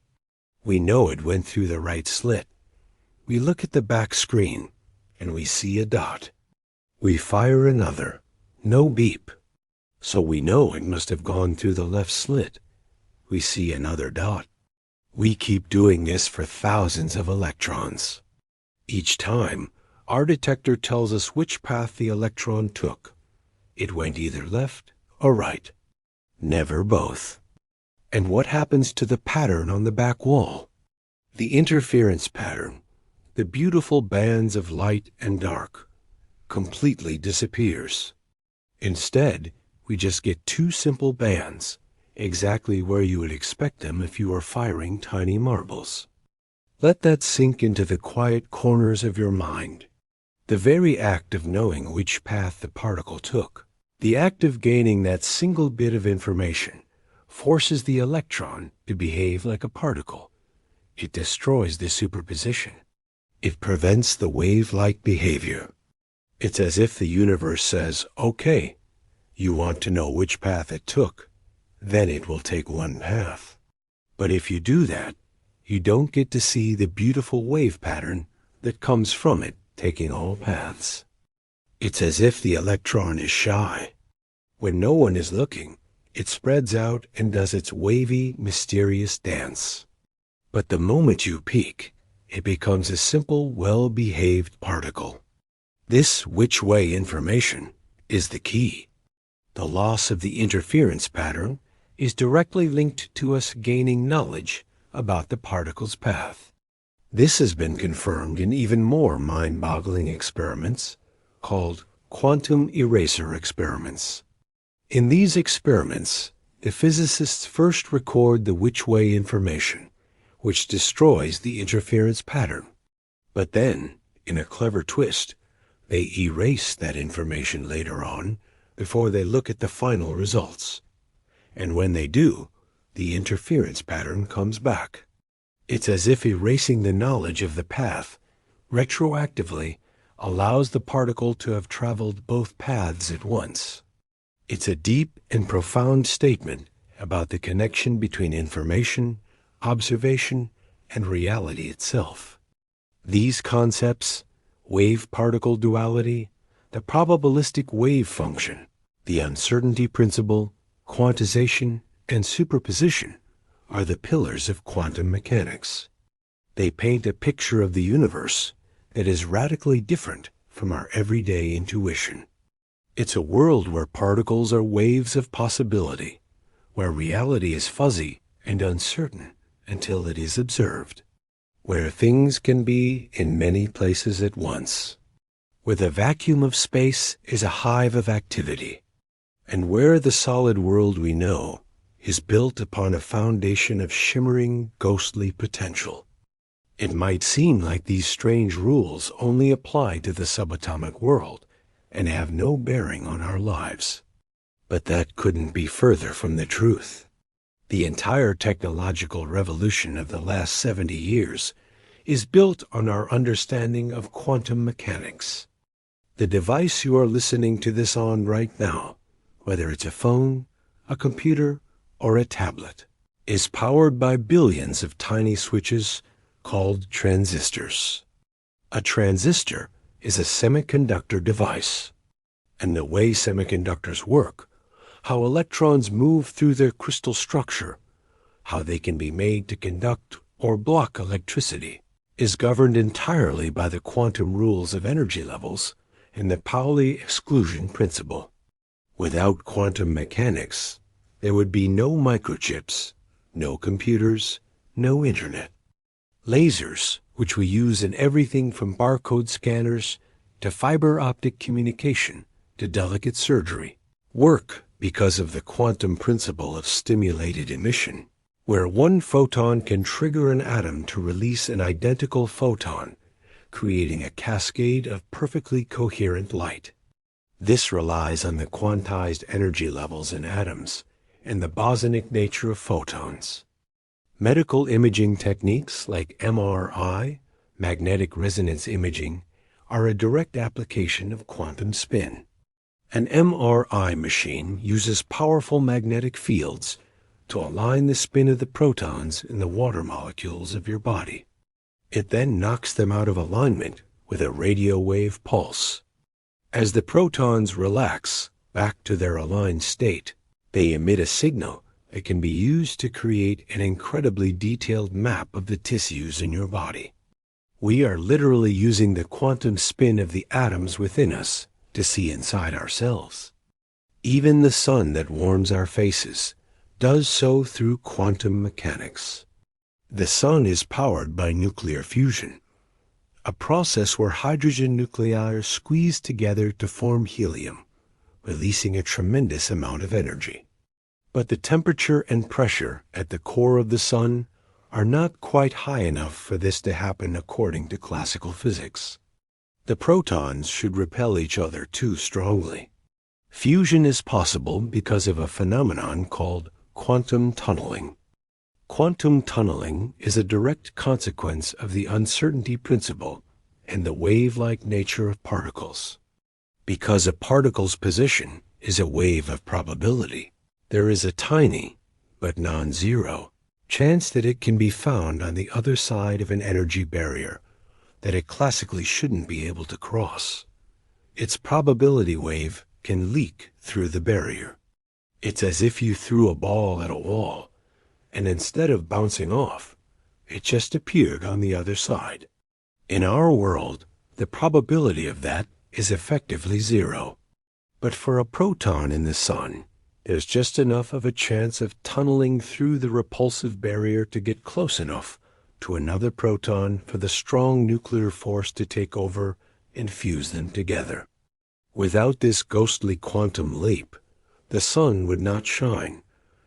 We know it went through the right slit. We look at the back screen, and we see a dot. We fire another. No beep. So we know it must have gone through the left slit. We see another dot. We keep doing this for thousands of electrons. Each time, our detector tells us which path the electron took. It went either left or right. Never both. And what happens to the pattern on the back wall? The interference pattern, the beautiful bands of light and dark, completely disappears. Instead, we just get two simple bands, exactly where you would expect them if you were firing tiny marbles. Let that sink into the quiet corners of your mind. The very act of knowing which path the particle took, the act of gaining that single bit of information, forces the electron to behave like a particle. It destroys the superposition. It prevents the wave-like behavior. It's as if the universe says, okay, you want to know which path it took, then it will take one path. But if you do that, you don't get to see the beautiful wave pattern that comes from it taking all paths. It's as if the electron is shy. When no one is looking, it spreads out and does its wavy, mysterious dance. But the moment you peek, it becomes a simple, well-behaved particle. This which-way information is the key. The loss of the interference pattern is directly linked to us gaining knowledge about the particle's path. This has been confirmed in even more mind-boggling experiments called quantum eraser experiments. In these experiments, the physicists first record the which-way information, which destroys the interference pattern. But then, in a clever twist, they erase that information later on before they look at the final results. And when they do, the interference pattern comes back. It's as if erasing the knowledge of the path retroactively allows the particle to have traveled both paths at once. It's a deep and profound statement about the connection between information, observation, and reality itself. These concepts, wave-particle duality, the probabilistic wave function, the uncertainty principle, quantization, and superposition, are the pillars of quantum mechanics. They paint a picture of the universe that is radically different from our everyday intuition. It's a world where particles are waves of possibility, where reality is fuzzy and uncertain until it is observed, where things can be in many places at once, where the vacuum of space is a hive of activity, and where the solid world we know is built upon a foundation of shimmering, ghostly potential. It might seem like these strange rules only apply to the subatomic world and have no bearing on our lives. But that couldn't be further from the truth. The entire technological revolution of the last 70 years is built on our understanding of quantum mechanics. The device you are listening to this on right now, whether it's a phone, a computer, or a tablet, is powered by billions of tiny switches called transistors. A transistor is a semiconductor device. And the way semiconductors work, how electrons move through their crystal structure, how they can be made to conduct or block electricity, is governed entirely by the quantum rules of energy levels and the Pauli exclusion principle. Without quantum mechanics, there would be no microchips, no computers, no internet. Lasers, which we use in everything from barcode scanners to fiber optic communication to delicate surgery, work because of the quantum principle of stimulated emission. where one photon can trigger an atom to release an identical photon, creating a cascade of perfectly coherent light. This relies on the quantized energy levels in atoms and the bosonic nature of photons. Medical imaging techniques like MRI, magnetic resonance imaging, are a direct application of quantum spin. An MRI machine uses powerful magnetic fields to align the spin of the protons in the water molecules of your body. It then knocks them out of alignment with a radio wave pulse. As the protons relax back to their aligned state, they emit a signal that can be used to create an incredibly detailed map of the tissues in your body. We are literally using the quantum spin of the atoms within us to see inside ourselves. Even the sun that warms our faces does so through quantum mechanics. The sun is powered by nuclear fusion, a process where hydrogen nuclei are squeezed together to form helium, releasing a tremendous amount of energy. But the temperature and pressure at the core of the sun are not quite high enough for this to happen according to classical physics. The protons should repel each other too strongly. Fusion is possible because of a phenomenon called quantum tunneling. Quantum tunneling is a direct consequence of the uncertainty principle and the wave-like nature of particles. Because a particle's position is a wave of probability, there is a tiny, but non-zero, chance that it can be found on the other side of an energy barrier that it classically shouldn't be able to cross. Its probability wave can leak through the barrier. It's as if you threw a ball at a wall, and instead of bouncing off, it just appeared on the other side. In our world, the probability of that is effectively zero. But for a proton in the sun, there's just enough of a chance of tunneling through the repulsive barrier to get close enough to another proton for the strong nuclear force to take over and fuse them together. Without this ghostly quantum leap, the sun would not shine,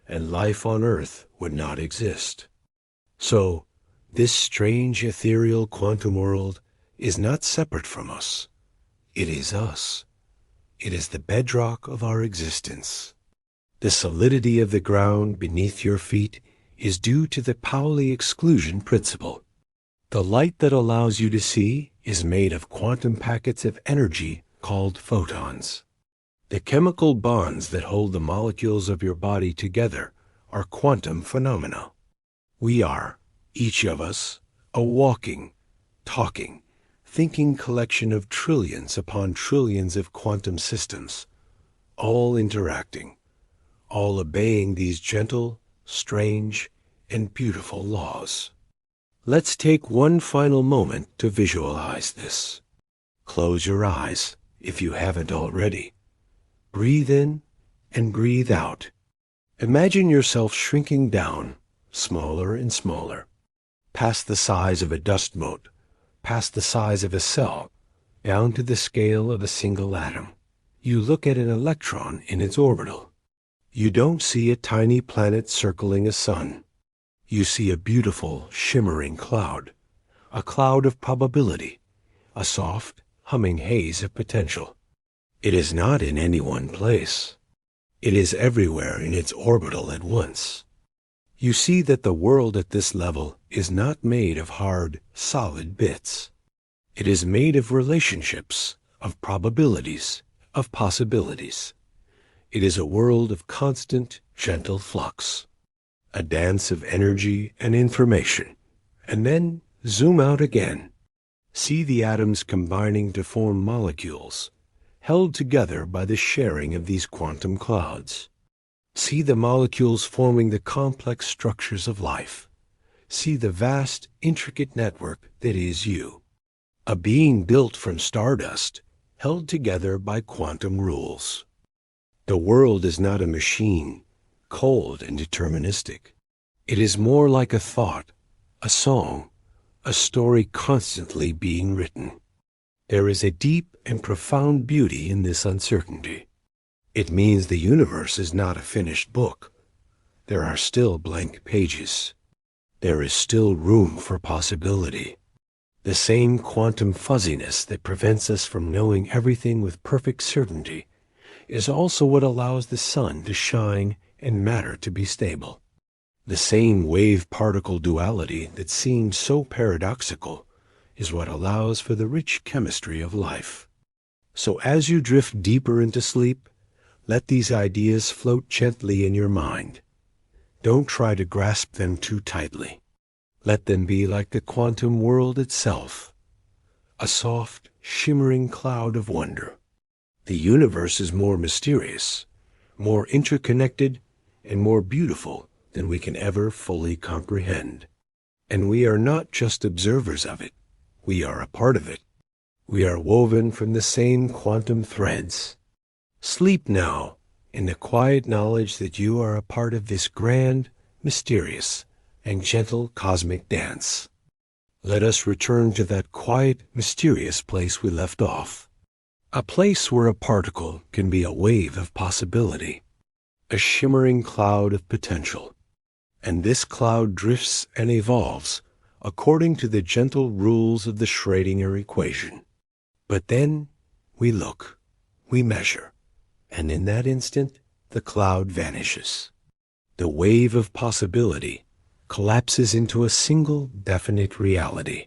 and life on Earth would not exist. So, this strange ethereal quantum world is not separate from us. It is us. It is the bedrock of our existence. The solidity of the ground beneath your feet is due to the Pauli exclusion principle. The light that allows you to see is made of quantum packets of energy called photons. The chemical bonds that hold the molecules of your body together are quantum phenomena. We are, each of us, a walking, talking, thinking collection of trillions upon trillions of quantum systems, all interacting, all obeying these gentle, strange, and beautiful laws. Let's take one final moment to visualize this. Close your eyes if you haven't already. Breathe in and breathe out. Imagine yourself shrinking down, smaller and smaller, past the size of a dust mote, past the size of a cell, down to the scale of a single atom. You look at an electron in its orbital. You don't see a tiny planet circling a sun. You see a beautiful, shimmering cloud, a cloud of probability, a soft, humming haze of potential. It is not in any one place. It is everywhere in its orbital at once. You see that the world at this level is not made of hard, solid bits. It is made of relationships, of probabilities, of possibilities. It is a world of constant, gentle flux, a dance of energy and information. And then zoom out again. See the atoms combining to form molecules, held together by the sharing of these quantum clouds. See the molecules forming the complex structures of life. See the vast, intricate network that is you. A being built from stardust, held together by quantum rules. The world is not a machine, cold and deterministic. It is more like a thought, a song, a story constantly being written. There is a deep and profound beauty in this uncertainty. It means the universe is not a finished book. there are still blank pages. There is still room for possibility. The same quantum fuzziness that prevents us from knowing everything with perfect certainty is also what allows the sun to shine and matter to be stable. The same wave-particle duality that seems so paradoxical is what allows for the rich chemistry of life. So as you drift deeper into sleep, let these ideas float gently in your mind. Don't try to grasp them too tightly. Let them be like the quantum world itself, a soft, shimmering cloud of wonder. The universe is more mysterious, more interconnected, and more beautiful than we can ever fully comprehend. And we are not just observers of it, we are a part of it. We are woven from the same quantum threads. Sleep now in the quiet knowledge that you are a part of this grand, mysterious, and gentle cosmic dance. Let us return to that quiet, mysterious place we left off. A place where a particle can be a wave of possibility, a shimmering cloud of potential. And this cloud drifts and evolves according to the gentle rules of the Schrödinger equation. But then we look, we measure, and in that instant the cloud vanishes. The wave of possibility collapses into a single definite reality.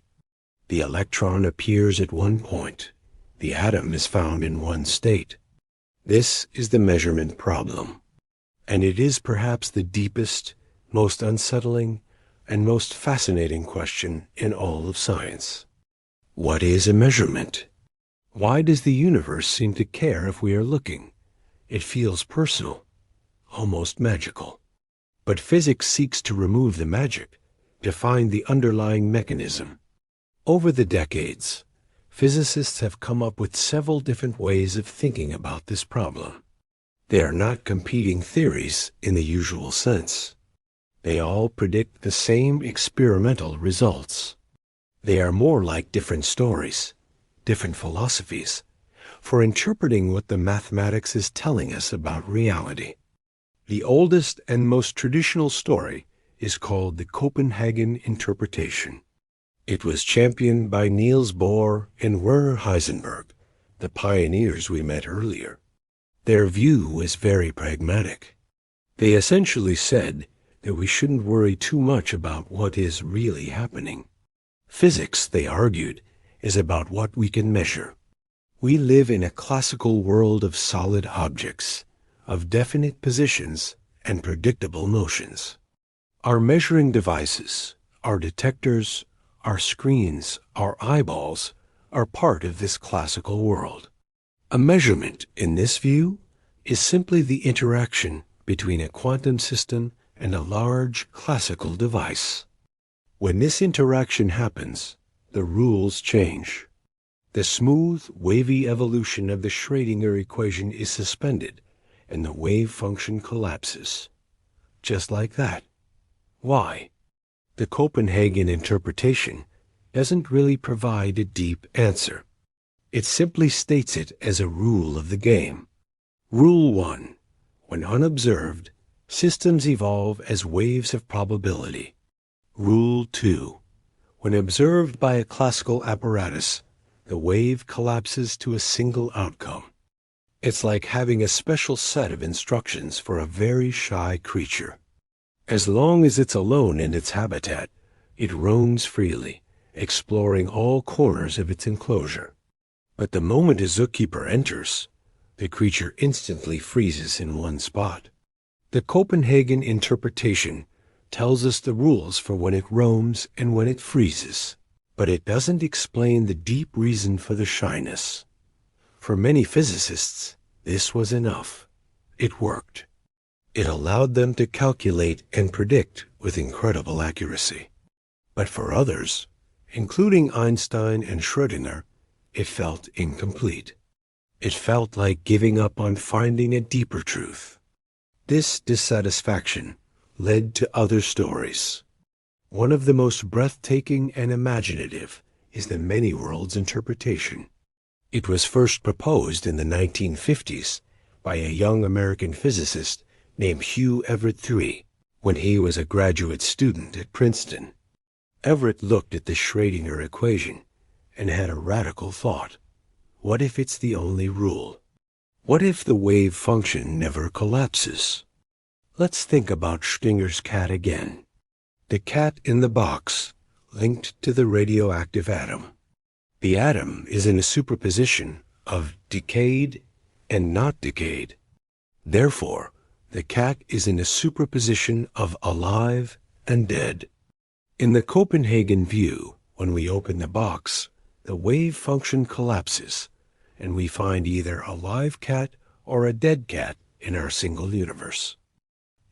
The electron appears at one point. The atom is found in one state. This is the measurement problem, and it is perhaps the deepest, most unsettling, and most fascinating question in all of science. What is a measurement? Why does the universe seem to care if we are looking? It feels personal, almost magical. But physics seeks to remove the magic, to find the underlying mechanism. Over the decades, physicists have come up with several different ways of thinking about this problem. They are not competing theories in the usual sense. They all predict the same experimental results. They are more like different stories, different philosophies, for interpreting what the mathematics is telling us about reality. The oldest and most traditional story is called the Copenhagen interpretation. It was championed by Niels Bohr and Werner Heisenberg, the pioneers we met earlier. Their view was very pragmatic. They essentially said that we shouldn't worry too much about what is really happening. Physics, they argued, is about what we can measure. We live in a classical world of solid objects, of definite positions and predictable motions. Our measuring devices, our detectors, our screens, our eyeballs, are part of this classical world. A measurement, in this view, is simply the interaction between a quantum system and a large classical device. When this interaction happens, the rules change. The smooth, wavy evolution of the Schrödinger equation is suspended, and the wave function collapses. Just like that. Why? The Copenhagen interpretation doesn't really provide a deep answer. It simply states it as a rule of the game. Rule 1. When unobserved, systems evolve as waves of probability. Rule 2. When observed by a classical apparatus, the wave collapses to a single outcome. It's like having a special set of instructions for a very shy creature. As long as it's alone in its habitat, it roams freely, exploring all corners of its enclosure. But the moment a zookeeper enters, the creature instantly freezes in one spot. The Copenhagen interpretation tells us the rules for when it roams and when it freezes, but it doesn't explain the deep reason for the shyness. For many physicists, this was enough. It worked. It allowed them to calculate and predict with incredible accuracy. But for others, including Einstein and Schrödinger, it felt incomplete. It felt like giving up on finding a deeper truth. This dissatisfaction led to other stories. One of the most breathtaking and imaginative is the many worlds interpretation. It was first proposed in the 1950s by a young American physicist named Hugh Everett III. When he was a graduate student at Princeton, Everett looked at the Schrödinger equation and had a radical thought. What if it's the only rule? What if the wave function never collapses? Let's think about Schrödinger's cat again. The cat in the box, linked to the radioactive atom. The atom is in a superposition of decayed and not decayed. Therefore, the cat is in a superposition of alive and dead. In the Copenhagen view, when we open the box, the wave function collapses, and we find either a live cat or a dead cat in our single universe.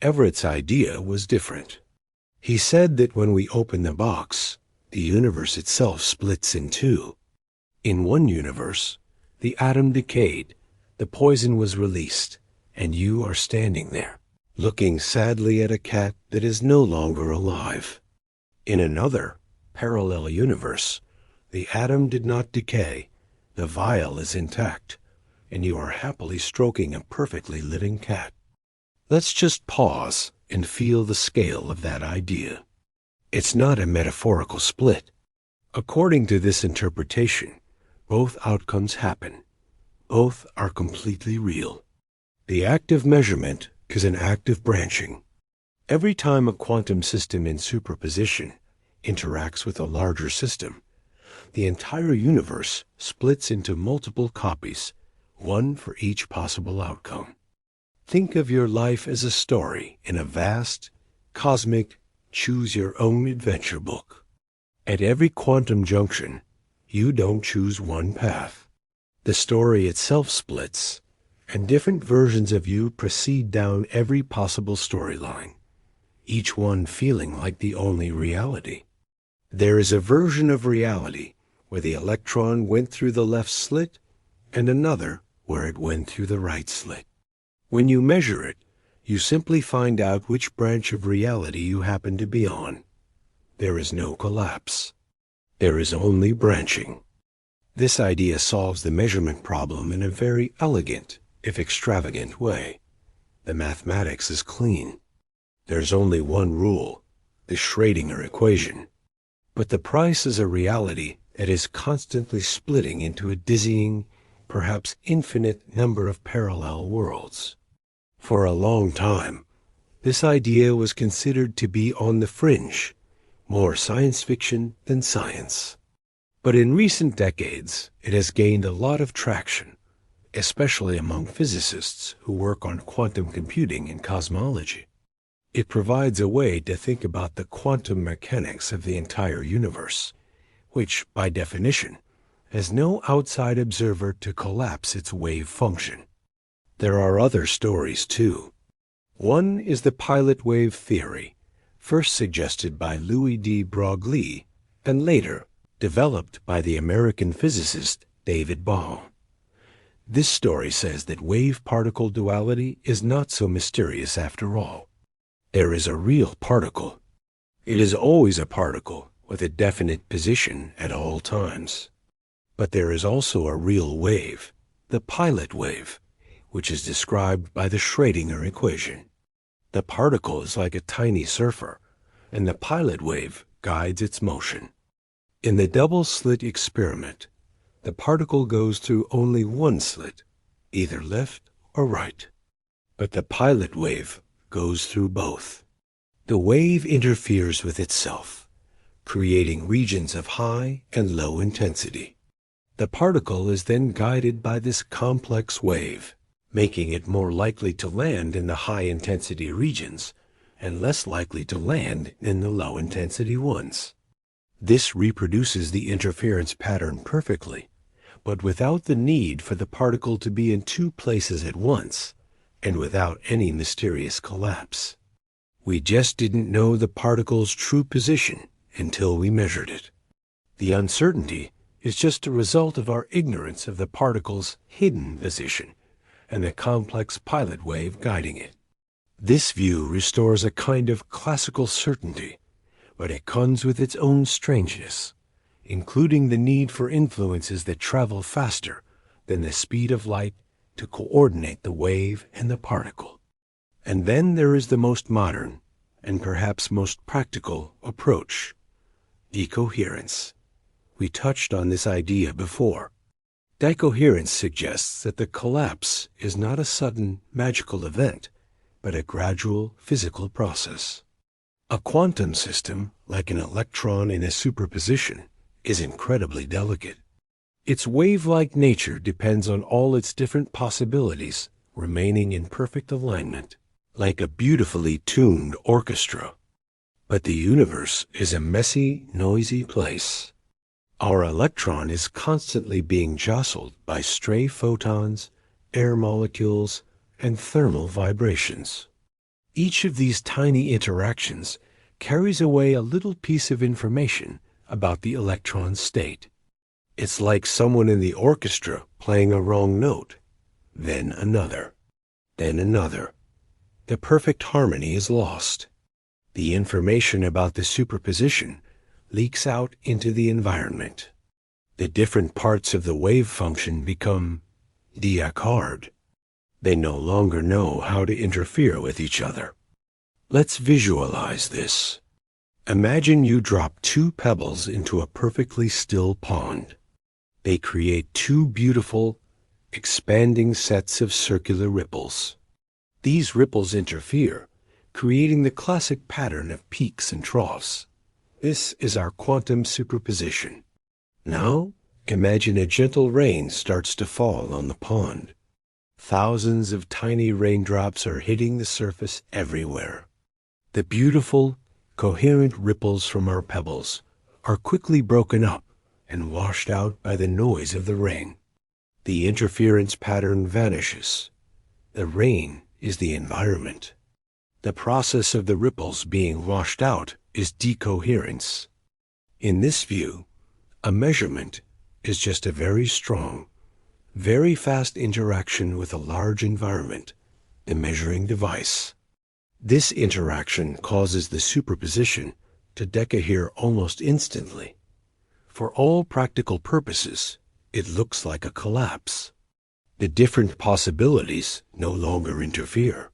Everett's idea was different. He said that when we open the box, the universe itself splits in two. In one universe, the atom decayed, the poison was released, and you are standing there, looking sadly at a cat that is no longer alive. In another, parallel universe, the atom did not decay, the vial is intact, and you are happily stroking a perfectly living cat. Let's just pause and feel the scale of that idea. It's not a metaphorical split. According to this interpretation, both outcomes happen. Both are completely real. The act of measurement is an act of branching. Every time a quantum system in superposition interacts with a larger system, the entire universe splits into multiple copies, one for each possible outcome. Think of your life as a story in a vast, cosmic, choose-your-own-adventure book. At every quantum junction, you don't choose one path. The story itself splits, and different versions of you proceed down every possible storyline, each one feeling like the only reality. There is a version of reality where the electron went through the left slit, and another where it went through the right slit. When you measure it, you simply find out which branch of reality you happen to be on. There is no collapse. There is only branching. This idea solves the measurement problem in a very elegant, if extravagant way. The mathematics is clean. There's only one rule, the Schrödinger equation. But the price is a reality that is constantly splitting into a dizzying, perhaps infinite number of parallel worlds. For a long time, this idea was considered to be on the fringe, more science fiction than science. But in recent decades, it has gained a lot of traction, especially among physicists who work on quantum computing and cosmology. It provides a way to think about the quantum mechanics of the entire universe, which, by definition, has no outside observer to collapse its wave function. There are other stories, too. One is the pilot wave theory, first suggested by Louis de Broglie and later developed by the American physicist David Bohm. This story says that wave-particle duality is not so mysterious after all. There is a real particle. It is always a particle with a definite position at all times. But there is also a real wave, the pilot wave, which is described by the Schrödinger equation. The particle is like a tiny surfer, and the pilot wave guides its motion. In the double-slit experiment, the particle goes through only one slit, either left or right. But the pilot wave goes through both. The wave interferes with itself, creating regions of high and low intensity. The particle is then guided by this complex wave, making it more likely to land in the high-intensity regions and less likely to land in the low-intensity ones. This reproduces the interference pattern perfectly, but without the need for the particle to be in two places at once, and without any mysterious collapse. We just didn't know the particle's true position until we measured it. The uncertainty is just a result of our ignorance of the particle's hidden position and the complex pilot wave guiding it. This view restores a kind of classical certainty, but it comes with its own strangeness, including the need for influences that travel faster than the speed of light to coordinate the wave and the particle. And then there is the most modern, and perhaps most practical approach, decoherence. We touched on this idea before. Decoherence suggests that the collapse is not a sudden magical event, but a gradual physical process. A quantum system, like an electron in a superposition, is incredibly delicate. Its wave-like nature depends on all its different possibilities remaining in perfect alignment, like a beautifully tuned orchestra. But the universe is a messy, noisy place. Our electron is constantly being jostled by stray photons, air molecules, and thermal vibrations. Each of these tiny interactions carries away a little piece of information about the electron's state. It's like someone in the orchestra playing a wrong note, then another, then another. The perfect harmony is lost. The information about the superposition leaks out into the environment. The different parts of the wave function become diacard. They no longer know how to interfere with each other. Let's visualize this. Imagine you drop two pebbles into a perfectly still pond. They create two beautiful, expanding sets of circular ripples. These ripples interfere, creating the classic pattern of peaks and troughs. This is our quantum superposition. Now, imagine a gentle rain starts to fall on the pond. Thousands of tiny raindrops are hitting the surface everywhere. The beautiful, coherent ripples from our pebbles are quickly broken up and washed out by the noise of the rain. The interference pattern vanishes. The rain is the environment. The process of the ripples being washed out is decoherence. In this view, a measurement is just a very strong, very fast interaction with a large environment, the measuring device. This interaction causes the superposition to decohere almost instantly. For all practical purposes, it looks like a collapse. The different possibilities no longer interfere.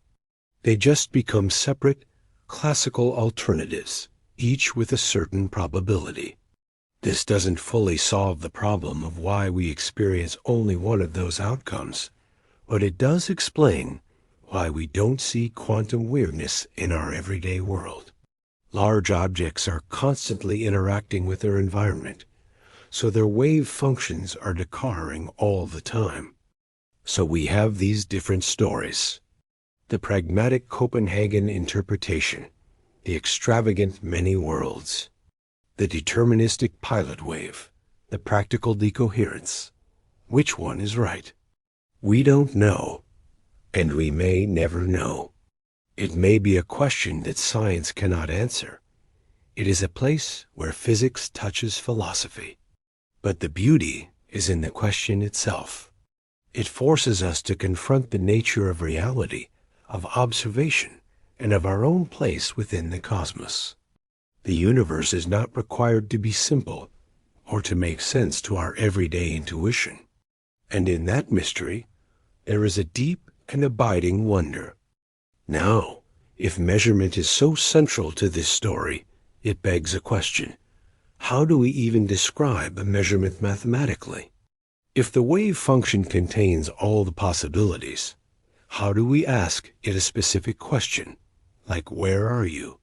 They just become separate, classical alternatives, each with a certain probability. This doesn't fully solve the problem of why we experience only one of those outcomes, but it does explain why we don't see quantum weirdness in our everyday world. Large objects are constantly interacting with their environment, so their wave functions are decohering all the time. So we have these different stories. The pragmatic Copenhagen interpretation, the extravagant many worlds, the deterministic pilot wave, the practical decoherence. Which one is right? We don't know, and we may never know. It may be a question that science cannot answer. It is a place where physics touches philosophy. But the beauty is in the question itself. It forces us to confront the nature of reality, of observation, and of our own place within the cosmos. The universe is not required to be simple or to make sense to our everyday intuition. And in that mystery, there is a deep and abiding wonder. Now, if measurement is so central to this story, it begs a question. How do we even describe a measurement mathematically? If the wave function contains all the possibilities, how do we ask it a specific question, like where are you?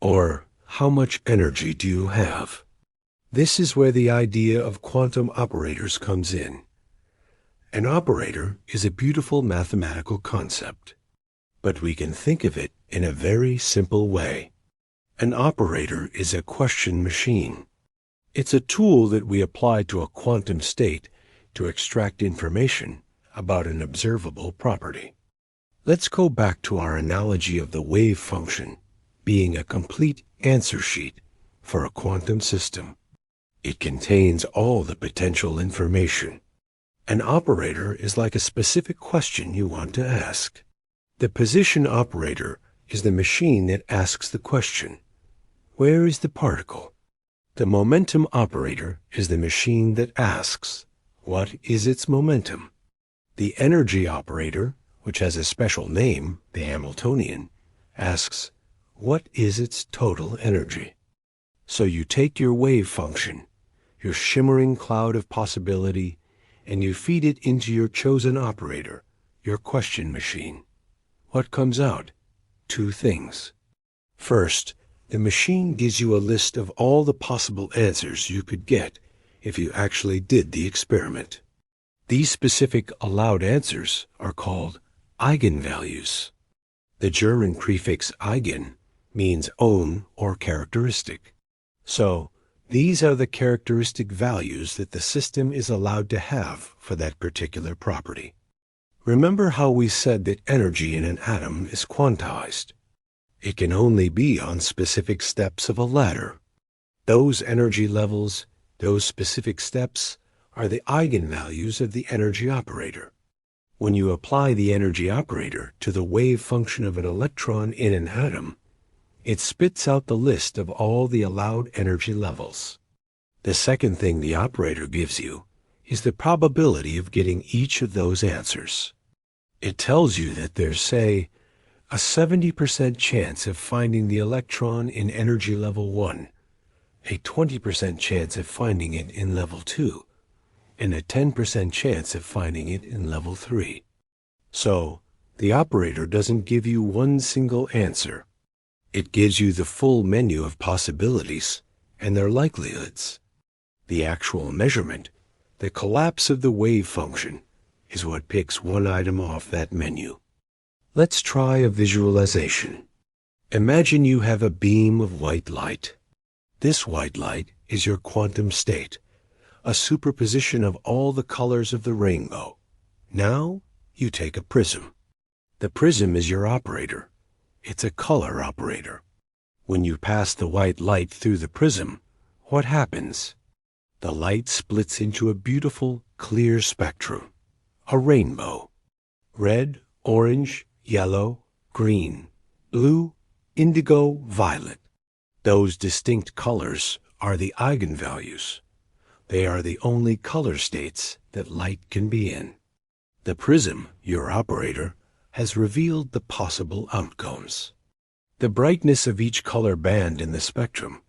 Or how much energy do you have? This is where the idea of quantum operators comes in. An operator is a beautiful mathematical concept, but we can think of it in a very simple way. An operator is a question machine. It's a tool that we apply to a quantum state to extract information about an observable property. Let's go back to our analogy of the wave function being a complete answer sheet for a quantum system. It contains all the potential information. An operator is like a specific question you want to ask. The position operator is the machine that asks the question, where is the particle? The momentum operator is the machine that asks, what is its momentum? The energy operator, which has a special name, the Hamiltonian, asks, what is its total energy? So you take your wave function, your shimmering cloud of possibility, and you feed it into your chosen operator, your question machine. What comes out? Two things. First, the machine gives you a list of all the possible answers you could get if you actually did the experiment. These specific allowed answers are called eigenvalues. The German prefix eigen means own or characteristic. So, these are the characteristic values that the system is allowed to have for that particular property. Remember how we said that energy in an atom is quantized? It can only be on specific steps of a ladder. Those energy levels, those specific steps, are the eigenvalues of the energy operator. When you apply the energy operator to the wave function of an electron in an atom, it spits out the list of all the allowed energy levels. The second thing the operator gives you is the probability of getting each of those answers. It tells you that there's, say, a 70% chance of finding the electron in energy level 1, a 20% chance of finding it in level 2, and a 10% chance of finding it in level 3. So, the operator doesn't give you one single answer. It gives you the full menu of possibilities and their likelihoods. The actual measurement, the collapse of the wave function, is what picks one item off that menu. Let's try a visualization. Imagine you have a beam of white light. This white light is your quantum state, a superposition of all the colors of the rainbow. Now, you take a prism. The prism is your operator. It's a color operator. When you pass the white light through the prism, what happens? The light splits into a beautiful, clear spectrum, a rainbow. Red, orange, yellow, green, blue, indigo, violet. Those distinct colors are the eigenvalues. They are the only color states that light can be in. The prism, your operator, has revealed the possible outcomes. The brightness of each color band in the spectrum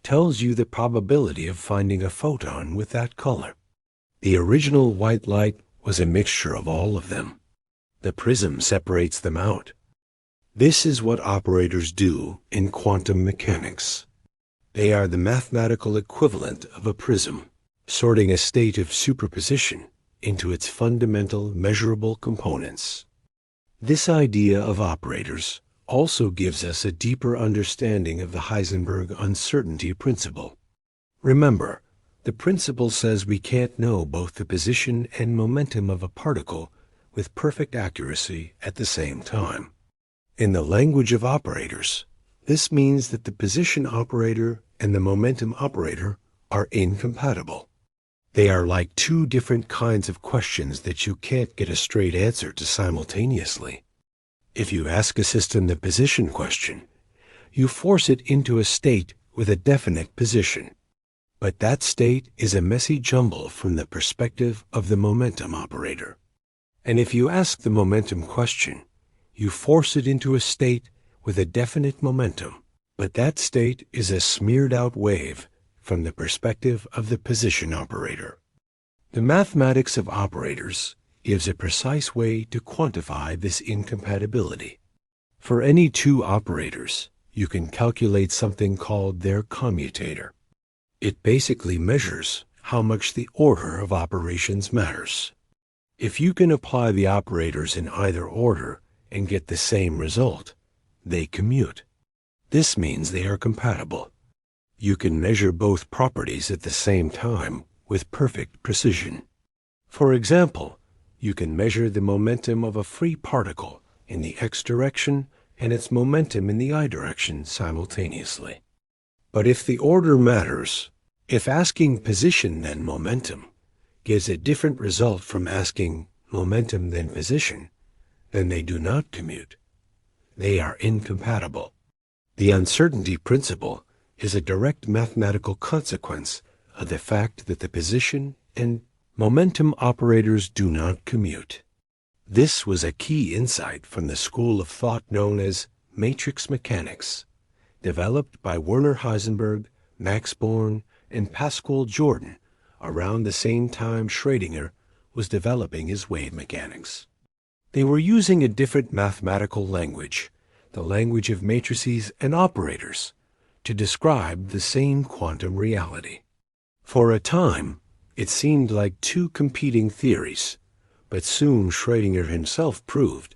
tells you the probability of finding a photon with that color. The original white light was a mixture of all of them. The prism separates them out. This is what operators do in quantum mechanics. They are the mathematical equivalent of a prism, sorting a state of superposition into its fundamental measurable components. This idea of operators also gives us a deeper understanding of the Heisenberg uncertainty principle. Remember, the principle says we can't know both the position and momentum of a particle with perfect accuracy at the same time. In the language of operators, this means that the position operator and the momentum operator are incompatible. They are like two different kinds of questions that you can't get a straight answer to simultaneously. If you ask a system the position question, you force it into a state with a definite position. But that state is a messy jumble from the perspective of the momentum operator. And if you ask the momentum question, you force it into a state with a definite momentum. But that state is a smeared out wave from the perspective of the position operator. The mathematics of operators gives a precise way to quantify this incompatibility. For any two operators, you can calculate something called their commutator. It basically measures how much the order of operations matters. If you can apply the operators in either order and get the same result, they commute. This means they are compatible. You can measure both properties at the same time with perfect precision. For example, you can measure the momentum of a free particle in the x direction and its momentum in the y direction simultaneously. But if the order matters, if asking position then momentum gives a different result from asking momentum then position, then they do not commute. They are incompatible. The uncertainty principle is a direct mathematical consequence of the fact that the position and momentum operators do not commute. This was a key insight from the school of thought known as matrix mechanics, developed by Werner Heisenberg, Max Born, and Pascual Jordan around the same time Schrödinger was developing his wave mechanics. They were using a different mathematical language, the language of matrices and operators, to describe the same quantum reality. For a time, it seemed like two competing theories, but soon Schrödinger himself proved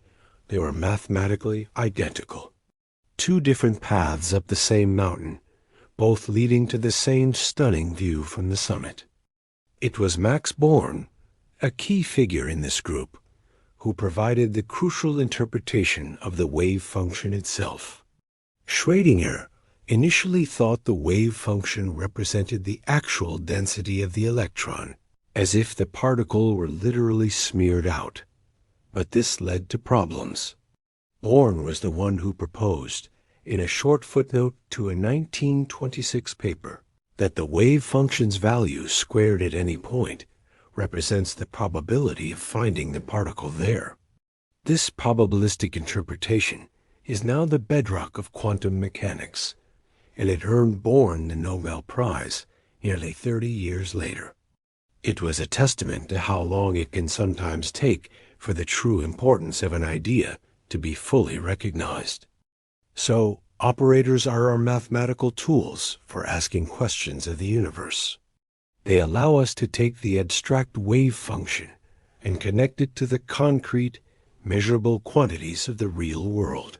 they were mathematically identical. Two different paths up the same mountain, both leading to the same stunning view from the summit. It was Max Born, a key figure in this group, who provided the crucial interpretation of the wave function itself. Schrödinger initially thought the wave function represented the actual density of the electron, as if the particle were literally smeared out. But this led to problems. Born was the one who proposed, in a short footnote to a 1926 paper, that the wave function's value squared at any point represents the probability of finding the particle there. This probabilistic interpretation is now the bedrock of quantum mechanics, and it earned Born the Nobel Prize nearly 30 years later. It was a testament to how long it can sometimes take for the true importance of an idea to be fully recognized. So, operators are our mathematical tools for asking questions of the universe. They allow us to take the abstract wave function and connect it to the concrete, measurable quantities of the real world.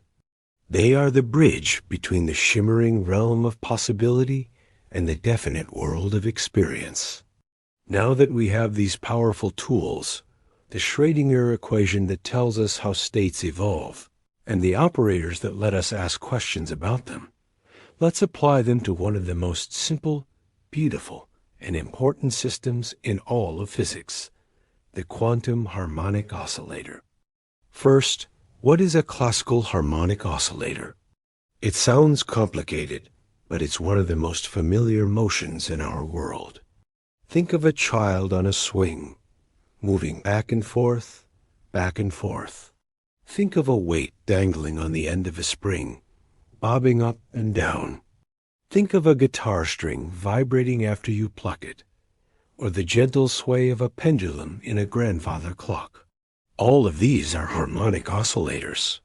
They are the bridge between the shimmering realm of possibility and the definite world of experience. Now that we have these powerful tools, the Schrödinger equation that tells us how states evolve, and the operators that let us ask questions about them, let's apply them to one of the most simple, beautiful, and important systems in all of physics, the quantum harmonic oscillator. First, what is a classical harmonic oscillator? It sounds complicated, but it's one of the most familiar motions in our world. Think of a child on a swing, moving back and forth, back and forth. Think of a weight dangling on the end of a spring, bobbing up and down. Think of a guitar string vibrating after you pluck it, or the gentle sway of a pendulum in a grandfather clock. All of these are harmonic oscillators.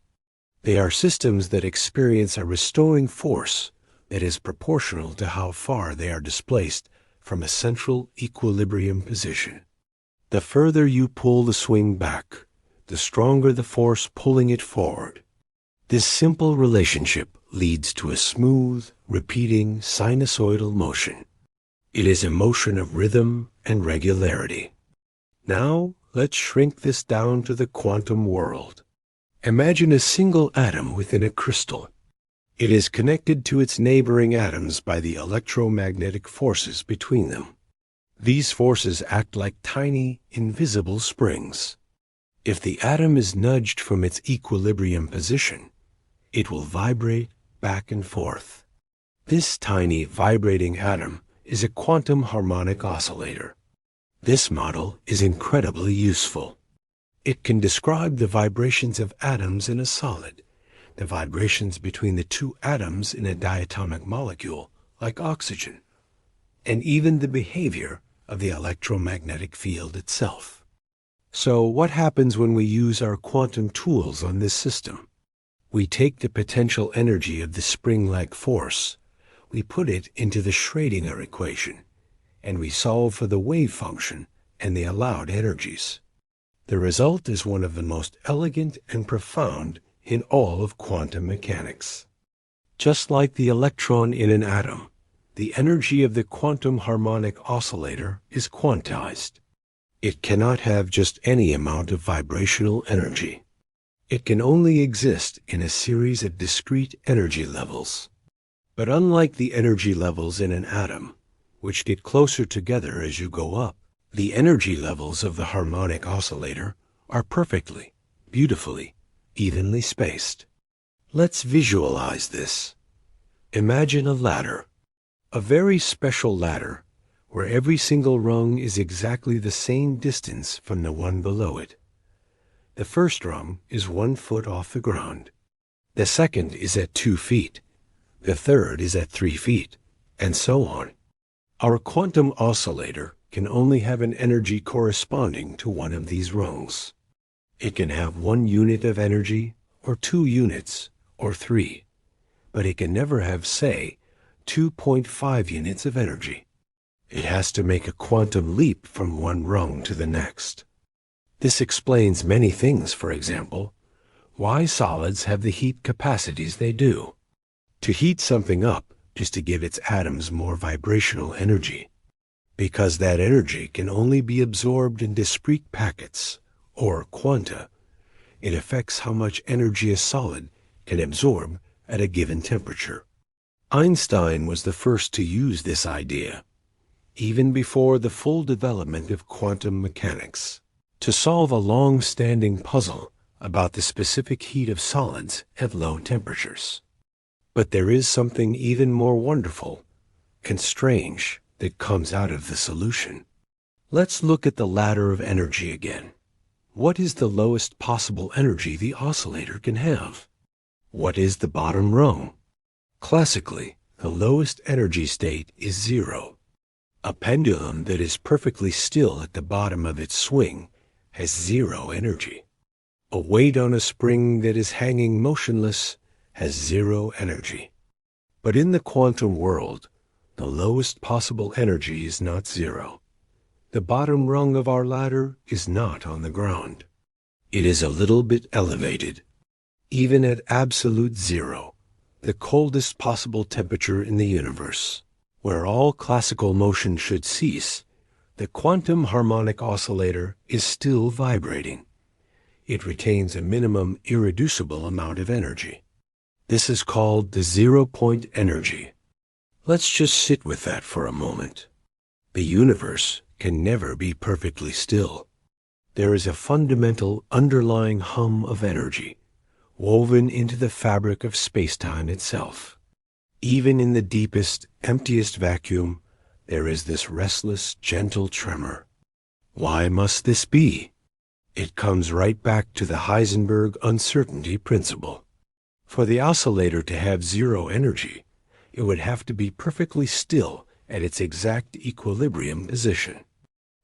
They are systems that experience a restoring force that is proportional to how far they are displaced from a central equilibrium position. The further you pull the swing back, the stronger the force pulling it forward. This simple relationship leads to a smooth, repeating sinusoidal motion. It is a motion of rhythm and regularity. Now, let's shrink this down to the quantum world. Imagine a single atom within a crystal. It is connected to its neighboring atoms by the electromagnetic forces between them. These forces act like tiny, invisible springs. If the atom is nudged from its equilibrium position, it will vibrate back and forth. This tiny vibrating atom is a quantum harmonic oscillator. This model is incredibly useful. It can describe the vibrations of atoms in a solid, the vibrations between the two atoms in a diatomic molecule, like oxygen, and even the behavior of the electromagnetic field itself. So what happens when we use our quantum tools on this system? We take the potential energy of the spring-like force, we put it into the Schrödinger equation, and we solve for the wave function and the allowed energies. The result is one of the most elegant and profound in all of quantum mechanics. Just like the electron in an atom, the energy of the quantum harmonic oscillator is quantized. It cannot have just any amount of vibrational energy. It can only exist in a series of discrete energy levels. But unlike the energy levels in an atom, which get closer together as you go up, the energy levels of the harmonic oscillator are perfectly, beautifully, evenly spaced. Let's visualize this. Imagine a ladder, a very special ladder, where every single rung is exactly the same distance from the one below it. The first rung is 1 foot off the ground. The second is at 2 feet. The third is at 3 feet, and so on. Our quantum oscillator can only have an energy corresponding to one of these rungs. It can have 1 unit of energy, or 2 units, or 3, but it can never have, say, 2.5 units of energy. It has to make a quantum leap from one rung to the next. This explains many things. For example, why solids have the heat capacities they do. To heat something up is to give its atoms more vibrational energy. Because that energy can only be absorbed in discrete packets, or quanta, it affects how much energy a solid can absorb at a given temperature. Einstein was the first to use this idea, even before the full development of quantum mechanics, to solve a long-standing puzzle about the specific heat of solids at low temperatures. But there is something even more wonderful and strange that comes out of the solution. Let's look at the ladder of energy again. What is the lowest possible energy the oscillator can have? What is the bottom rung? Classically, the lowest energy state is 0. A pendulum that is perfectly still at the bottom of its swing has 0 energy. A weight on a spring that is hanging motionless has 0 energy. But in the quantum world, the lowest possible energy is not 0. The bottom rung of our ladder is not on the ground. It is a little bit elevated. Even at absolute 0, the coldest possible temperature in the universe, where all classical motion should cease, the quantum harmonic oscillator is still vibrating. It retains a minimum irreducible amount of energy. This is called the 0-point energy. Let's just sit with that for a moment. The universe can never be perfectly still. There is a fundamental underlying hum of energy, woven into the fabric of space-time itself. Even in the deepest, emptiest vacuum, there is this restless, gentle tremor. Why must this be? It comes right back to the Heisenberg uncertainty principle. For the oscillator to have 0 energy, it would have to be perfectly still at its exact equilibrium position.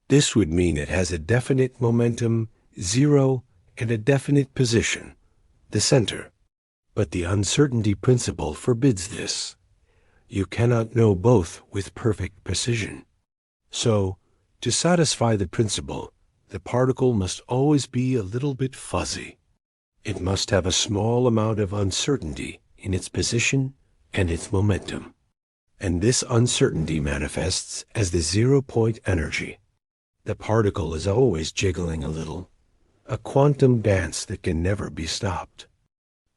This would mean it has a definite momentum, 0, and a definite position, the center. But the uncertainty principle forbids this. You cannot know both with perfect precision. So, to satisfy the principle, the particle must always be a little bit fuzzy. It must have a small amount of uncertainty in its position and its momentum. And this uncertainty manifests as the 0-point energy. The particle is always jiggling a little, a quantum dance that can never be stopped.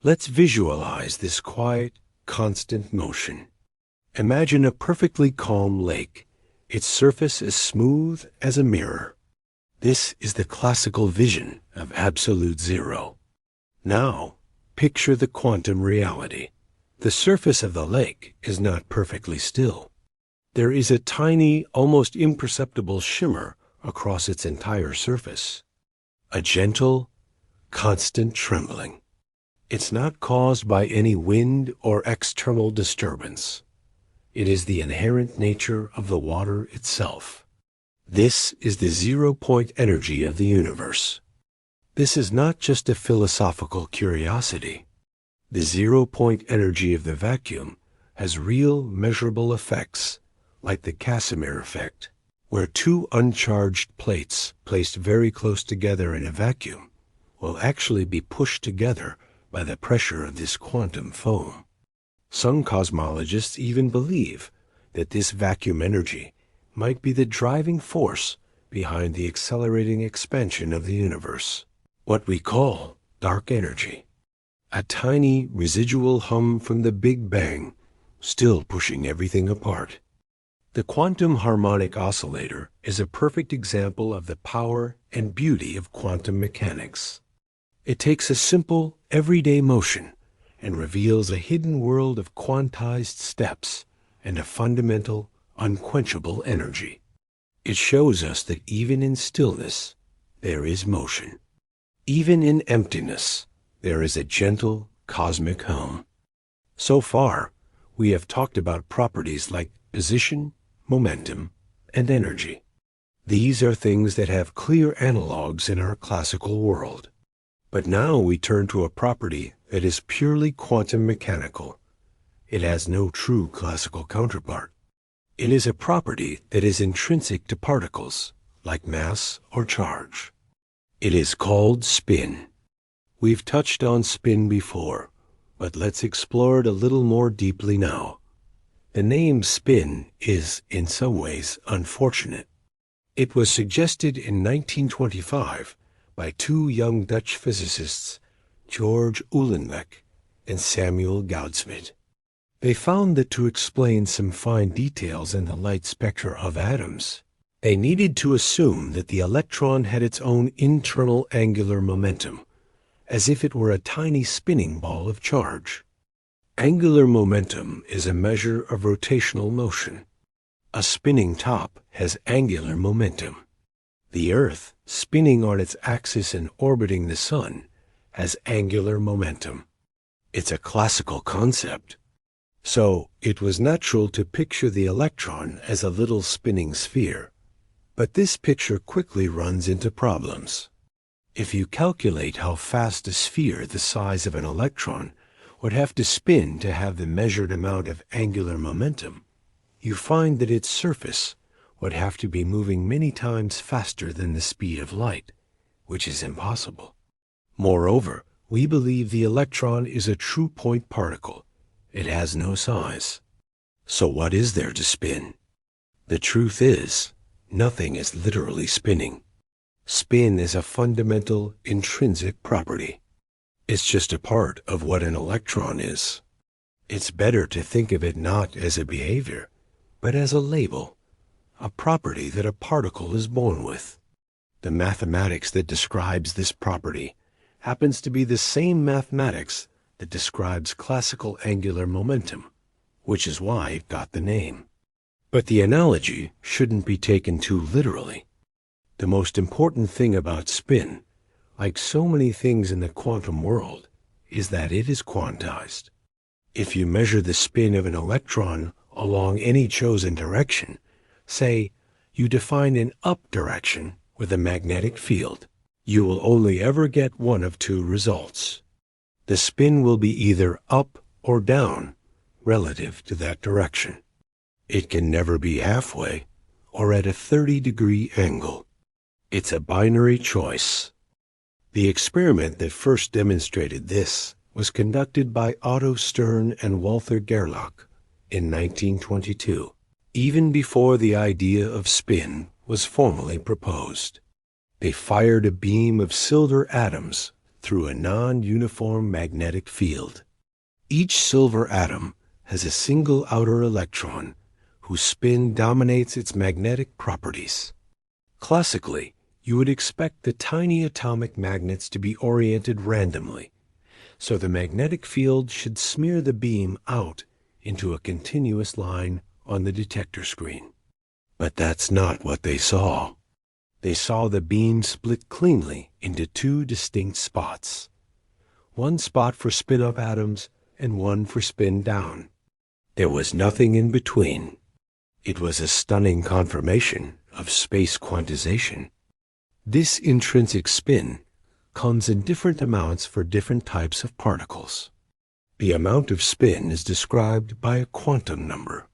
Let's visualize this quiet, constant motion. Imagine a perfectly calm lake, its surface as smooth as a mirror. This is the classical vision of absolute 0. Now, picture the quantum reality. The surface of the lake is not perfectly still. There is a tiny, almost imperceptible shimmer across its entire surface. A gentle, constant trembling. It's not caused by any wind or external disturbance. It is the inherent nature of the water itself. This is the 0-point energy of the universe. This is not just a philosophical curiosity. The 0-point energy of the vacuum has real measurable effects, like the Casimir effect, where 2 uncharged plates placed very close together in a vacuum will actually be pushed together by the pressure of this quantum foam. Some cosmologists even believe that this vacuum energy might be the driving force behind the accelerating expansion of the universe, what we call dark energy. A tiny residual hum from the Big Bang, still pushing everything apart. The quantum harmonic oscillator is a perfect example of the power and beauty of quantum mechanics. It takes a simple, everyday motion and reveals a hidden world of quantized steps and a fundamental, unquenchable energy. It shows us that even in stillness, there is motion. Even in emptiness, there is a gentle, cosmic home. So far, we have talked about properties like position, momentum, and energy. These are things that have clear analogs in our classical world. But now we turn to a property that is purely quantum mechanical. It has no true classical counterpart. It is a property that is intrinsic to particles, like mass or charge. It is called spin. We've touched on spin before, but let's explore it a little more deeply now. The name spin is, in some ways, unfortunate. It was suggested in 1925 by two young Dutch physicists, George Uhlenbeck and Samuel Goudsmit. They found that to explain some fine details in the light spectra of atoms, they needed to assume that the electron had its own internal angular momentum, as if it were a tiny spinning ball of charge. Angular momentum is a measure of rotational motion. A spinning top has angular momentum. The Earth, spinning on its axis and orbiting the Sun, has angular momentum. It's a classical concept. So it was natural to picture the electron as a little spinning sphere. But this picture quickly runs into problems. If you calculate how fast a sphere the size of an electron would have to spin to have the measured amount of angular momentum, you find that its surface would have to be moving many times faster than the speed of light, which is impossible. Moreover, we believe the electron is a true point particle. It has no size. So what is there to spin? The truth is, nothing is literally spinning. Spin is a fundamental, intrinsic property. It's just a part of what an electron is. It's better to think of it not as a behavior, but as a label, a property that a particle is born with. The mathematics that describes this property happens to be the same mathematics that describes classical angular momentum, which is why it got the name. But the analogy shouldn't be taken too literally. The most important thing about spin, like so many things in the quantum world, is that it is quantized. If you measure the spin of an electron along any chosen direction, say, you define an up direction with a magnetic field, you will only ever get one of two results. The spin will be either up or down relative to that direction. It can never be halfway or at a 30-degree angle. It's a binary choice. The experiment that first demonstrated this was conducted by Otto Stern and Walther Gerlach in 1922, even before the idea of spin was formally proposed. They fired a beam of silver atoms through a non-uniform magnetic field. Each silver atom has a single outer electron whose spin dominates its magnetic properties. Classically, you would expect the tiny atomic magnets to be oriented randomly, so the magnetic field should smear the beam out into a continuous line on the detector screen. But that's not what they saw. They saw the beam split cleanly into two distinct spots. One spot for spin-up atoms and one for spin-down. There was nothing in between. It was a stunning confirmation of space quantization. This intrinsic spin comes in different amounts for different types of particles. The amount of spin is described by a quantum number.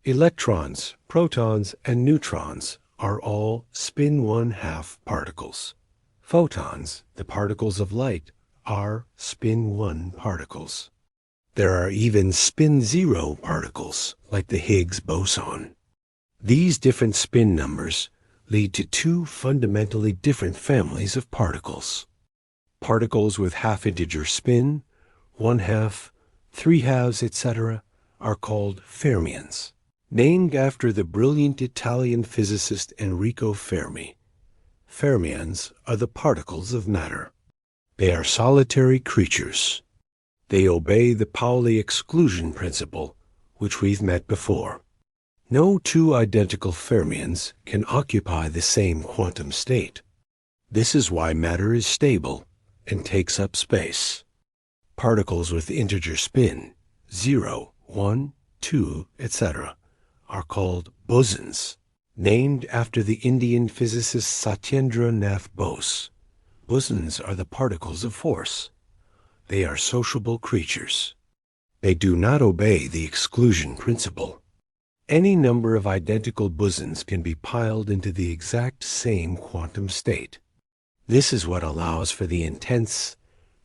Electrons, protons, and neutrons are all spin 1/2 particles. Photons, the particles of light, are spin 1 particles. There are even spin 0 particles, like the Higgs boson. These different spin numbers lead to two fundamentally different families of particles. Particles with half-integer spin, 1/2, 3/2, etc., are called fermions, named after the brilliant Italian physicist Enrico Fermi. Fermions are the particles of matter. They are solitary creatures. They obey the Pauli exclusion principle, which we've met before. No two identical fermions can occupy the same quantum state. This is why matter is stable and takes up space. Particles with integer spin, 0, 1, 2, etc., are called bosons, named after the Indian physicist Satyendra Nath Bose. Bosons are the particles of force. They are sociable creatures. They do not obey the exclusion principle. Any number of identical bosons can be piled into the exact same quantum state. This is what allows for the intense,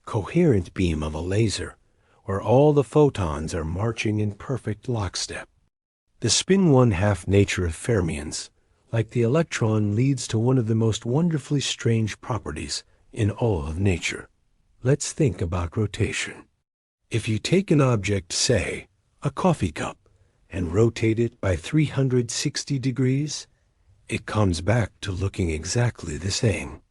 coherent beam of a laser, where all the photons are marching in perfect lockstep. The spin 1/2 nature of fermions, like the electron, leads to one of the most wonderfully strange properties in all of nature. Let's think about rotation. If you take an object, say, a coffee cup, and rotate it by 360 degrees, it comes back to looking exactly the same.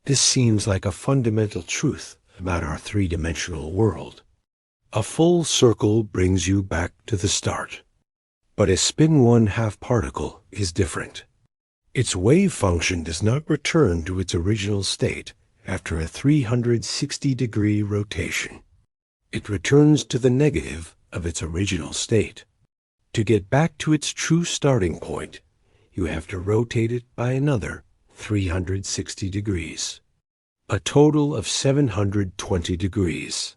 This seems like a fundamental truth about our three-dimensional world. A full circle brings you back to the start. But a spin 1/2 particle is different. Its wave function does not return to its original state after a 360-degree rotation. It returns to the negative of its original state. To get back to its true starting point, you have to rotate it by another 360 degrees, a total of 720 degrees.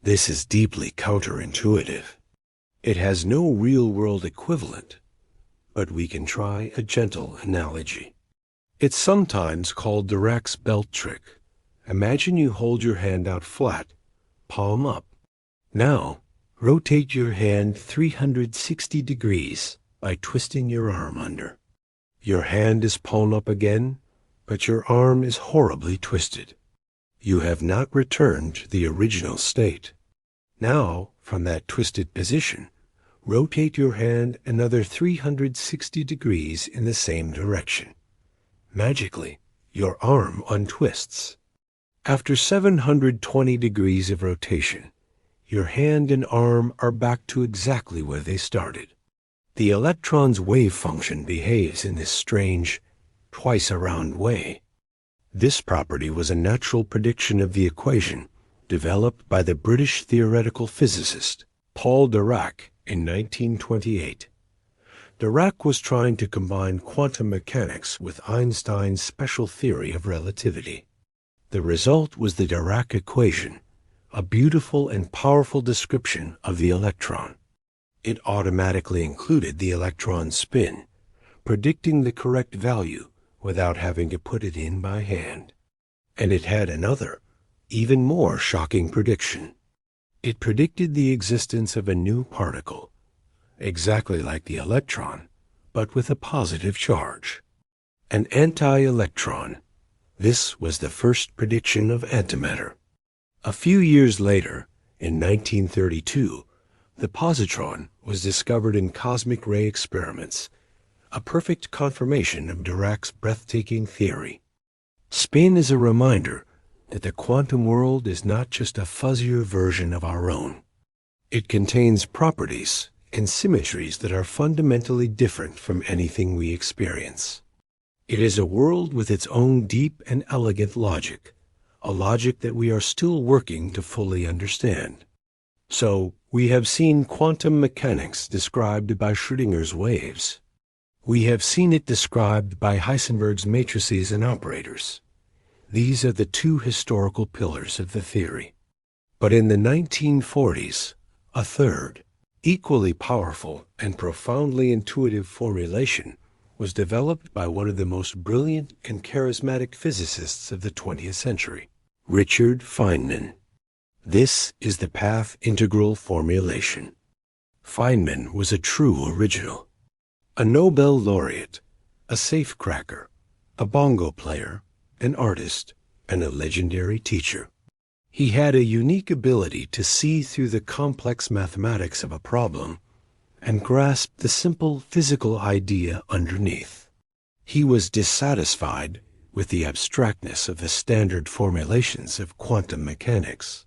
This is deeply counterintuitive. It has no real-world equivalent, but we can try a gentle analogy. It's sometimes called Dirac's belt trick. Imagine you hold your hand out flat, palm up. Now, rotate your hand 360 degrees by twisting your arm under. Your hand is palm up again, but your arm is horribly twisted. You have not returned to the original state. Now, from that twisted position, rotate your hand another 360 degrees in the same direction. Magically, your arm untwists. After 720 degrees of rotation, your hand and arm are back to exactly where they started. The electron's wave function behaves in this strange, twice-around way. This property was a natural prediction of the equation developed by the British theoretical physicist Paul Dirac in 1928. Dirac was trying to combine quantum mechanics with Einstein's special theory of relativity. The result was the Dirac equation, a beautiful and powerful description of the electron. It automatically included the electron's spin, predicting the correct value without having to put it in by hand. And it had another, even more shocking prediction. It predicted the existence of a new particle, exactly like the electron, but with a positive charge. An anti-electron. This was the first prediction of antimatter. A few years later, in 1932, the positron was discovered in cosmic ray experiments, a perfect confirmation of Dirac's breathtaking theory. Spin is a reminder that the quantum world is not just a fuzzier version of our own. It contains properties and symmetries that are fundamentally different from anything we experience. It is a world with its own deep and elegant logic, a logic that we are still working to fully understand. So, we have seen quantum mechanics described by Schrödinger's waves. We have seen it described by Heisenberg's matrices and operators. These are the two historical pillars of the theory. But in the 1940s, a third, equally powerful and profoundly intuitive formulation was developed by one of the most brilliant and charismatic physicists of the 20th century, Richard Feynman. This is the path integral formulation. Feynman was a true original, a Nobel laureate, a safecracker, a bongo player, an artist, and a legendary teacher. He had a unique ability to see through the complex mathematics of a problem and grasp the simple physical idea underneath. He was dissatisfied with the abstractness of the standard formulations of quantum mechanics.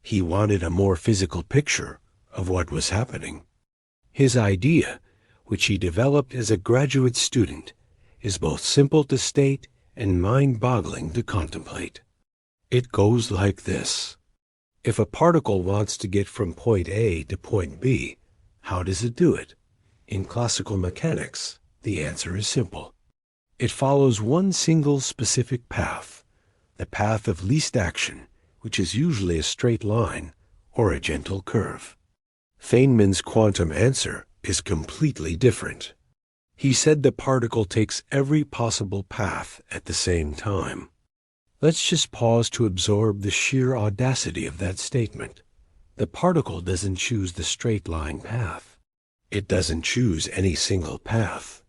He wanted a more physical picture of what was happening. His idea, which he developed as a graduate student, is both simple to state and mind-boggling to contemplate. It goes like this. If a particle wants to get from point A to point B, how does it do it? In classical mechanics, the answer is simple. It follows one single specific path, the path of least action, which is usually a straight line or a gentle curve. Feynman's quantum answer is completely different. He said the particle takes every possible path at the same time. Let's just pause to absorb the sheer audacity of that statement. The particle doesn't choose the straight line path. It doesn't choose any single path.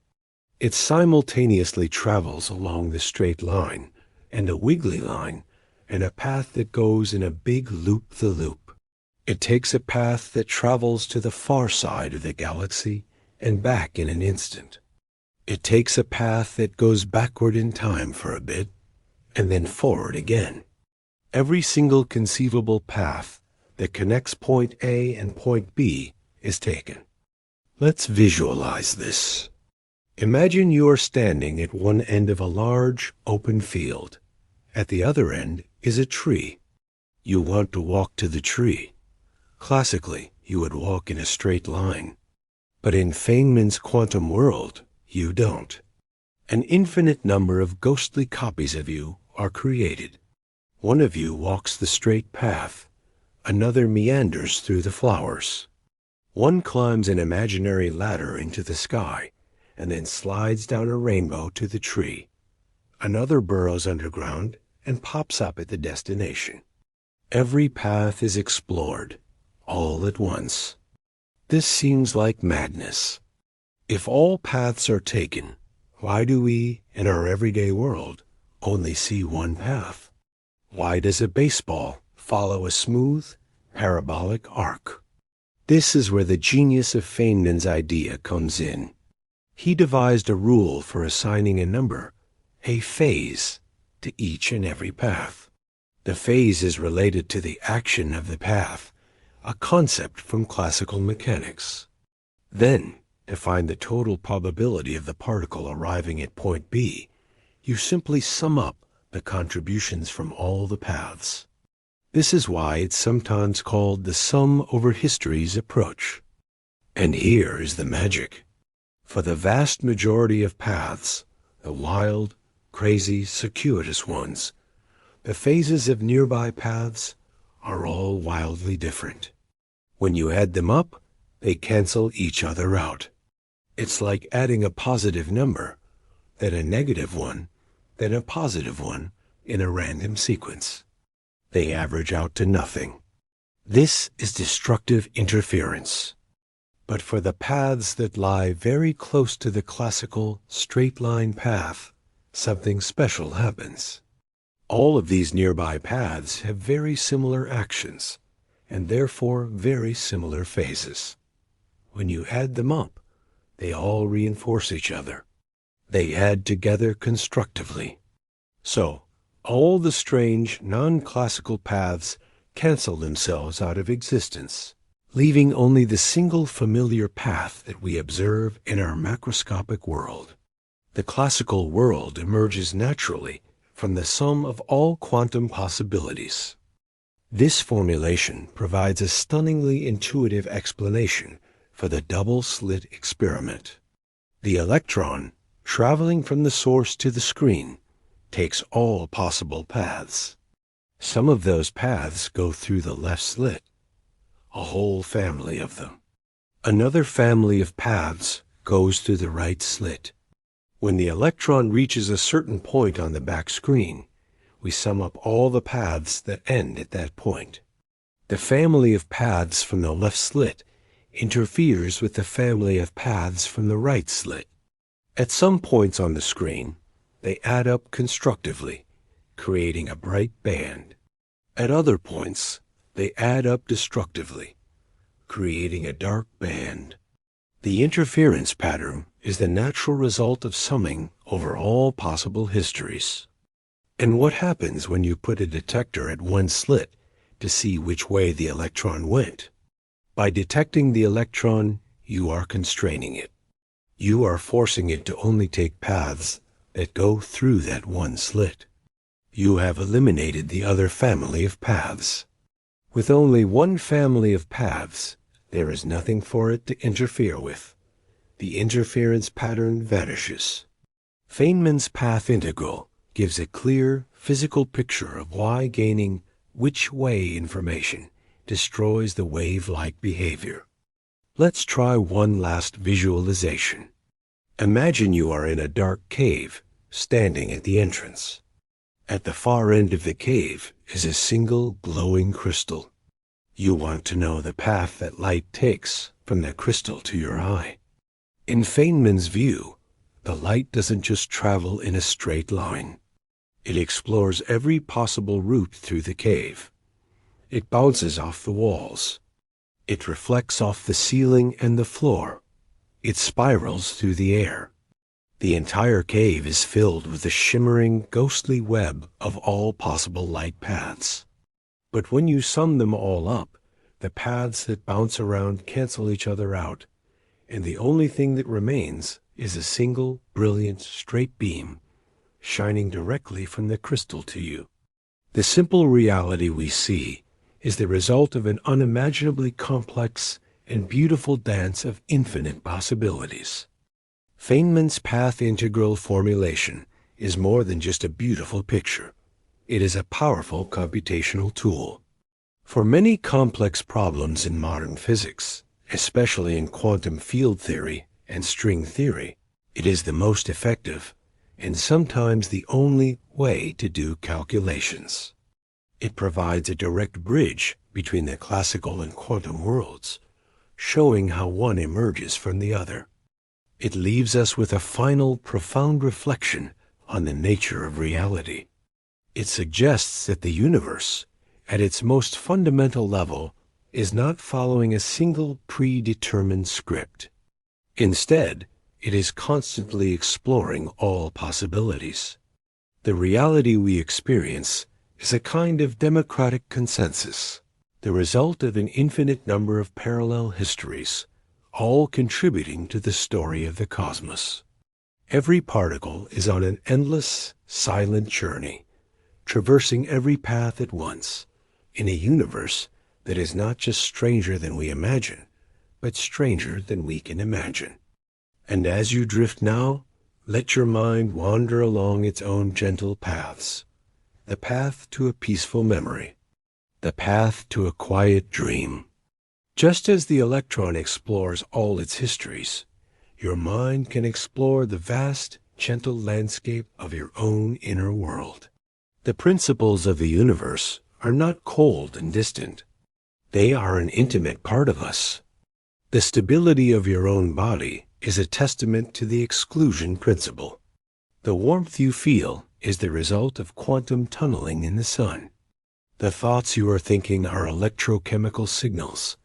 It simultaneously travels along the straight line and a wiggly line and a path that goes in a big loop-the-loop. It takes a path that travels to the far side of the galaxy and back in an instant. It takes a path that goes backward in time for a bit and then forward again. Every single conceivable path that connects point A and point B is taken. Let's visualize this. Imagine you are standing at one end of a large, open field. At the other end is a tree. You want to walk to the tree. Classically, you would walk in a straight line. But in Feynman's quantum world, you don't. An infinite number of ghostly copies of you are created. One of you walks the straight path. Another meanders through the flowers. One climbs an imaginary ladder into the sky and then slides down a rainbow to the tree. Another burrows underground and pops up at the destination. Every path is explored, all at once. This seems like madness. If all paths are taken, why do we, in our everyday world, only see one path? Why does a baseball follow a smooth, parabolic arc? This is where the genius of Feynman's idea comes in. He devised a rule for assigning a number, a phase, to each and every path. The phase is related to the action of the path, a concept from classical mechanics. Then, to find the total probability of the particle arriving at point B, you simply sum up the contributions from all the paths. This is why it's sometimes called the sum over histories approach. And here is the magic. For the vast majority of paths, the wild, crazy, circuitous ones, the phases of nearby paths are all wildly different. When you add them up, they cancel each other out. It's like adding a positive number, then a negative one, then a positive one in a random sequence. They average out to nothing. This is destructive interference. But for the paths that lie very close to the classical straight-line path, something special happens. All of these nearby paths have very similar actions, and therefore very similar phases. When you add them up, they all reinforce each other. They add together constructively. So, all the strange, non-classical paths cancel themselves out of existence, leaving only the single familiar path that we observe in our macroscopic world. The classical world emerges naturally from the sum of all quantum possibilities. This formulation provides a stunningly intuitive explanation for the double-slit experiment. The electron, traveling from the source to the screen, takes all possible paths. Some of those paths go through the left slit, a whole family of them. Another family of paths goes through the right slit. When the electron reaches a certain point on the back screen, we sum up all the paths that end at that point. The family of paths from the left slit interferes with the family of paths from the right slit. At some points on the screen, they add up constructively, creating a bright band. At other points, they add up destructively, creating a dark band. The interference pattern is the natural result of summing over all possible histories. And what happens when you put a detector at one slit to see which way the electron went? By detecting the electron, you are constraining it. You are forcing it to only take paths that go through that one slit. You have eliminated the other family of paths. With only one family of paths, there is nothing for it to interfere with. The interference pattern vanishes. Feynman's path integral gives a clear, physical picture of why gaining which-way information destroys the wave-like behavior. Let's try one last visualization. Imagine you are in a dark cave, standing at the entrance. At the far end of the cave is a single glowing crystal. You want to know the path that light takes from the crystal to your eye. In Feynman's view, the light doesn't just travel in a straight line. It explores every possible route through the cave. It bounces off the walls. It reflects off the ceiling and the floor. It spirals through the air. The entire cave is filled with a shimmering, ghostly web of all possible light paths. But when you sum them all up, the paths that bounce around cancel each other out, and the only thing that remains is a single, brilliant, straight beam, shining directly from the crystal to you. The simple reality we see is the result of an unimaginably complex and beautiful dance of infinite possibilities. Feynman's path integral formulation is more than just a beautiful picture. It is a powerful computational tool. For many complex problems in modern physics, especially in quantum field theory and string theory, it is the most effective and sometimes the only way to do calculations. It provides a direct bridge between the classical and quantum worlds, showing how one emerges from the other. It leaves us with a final, profound reflection on the nature of reality. It suggests that the universe, at its most fundamental level, is not following a single predetermined script. Instead, it is constantly exploring all possibilities. The reality we experience is a kind of democratic consensus, the result of an infinite number of parallel histories, all contributing to the story of the cosmos. Every particle is on an endless, silent journey, traversing every path at once, in a universe that is not just stranger than we imagine, but stranger than we can imagine. And as you drift now, let your mind wander along its own gentle paths, the path to a peaceful memory, the path to a quiet dream. Just as the electron explores all its histories, your mind can explore the vast, gentle landscape of your own inner world. The principles of the universe are not cold and distant. They are an intimate part of us. The stability of your own body is a testament to the exclusion principle. The warmth you feel is the result of quantum tunneling in the sun. The thoughts you are thinking are electrochemical signals,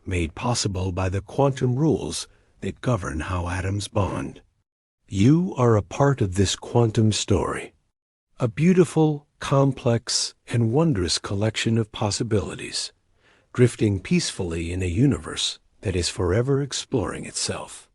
made possible by the quantum rules that govern how atoms bond. You are a part of this quantum story, a beautiful, complex, and wondrous collection of possibilities, drifting peacefully in a universe that is forever exploring itself.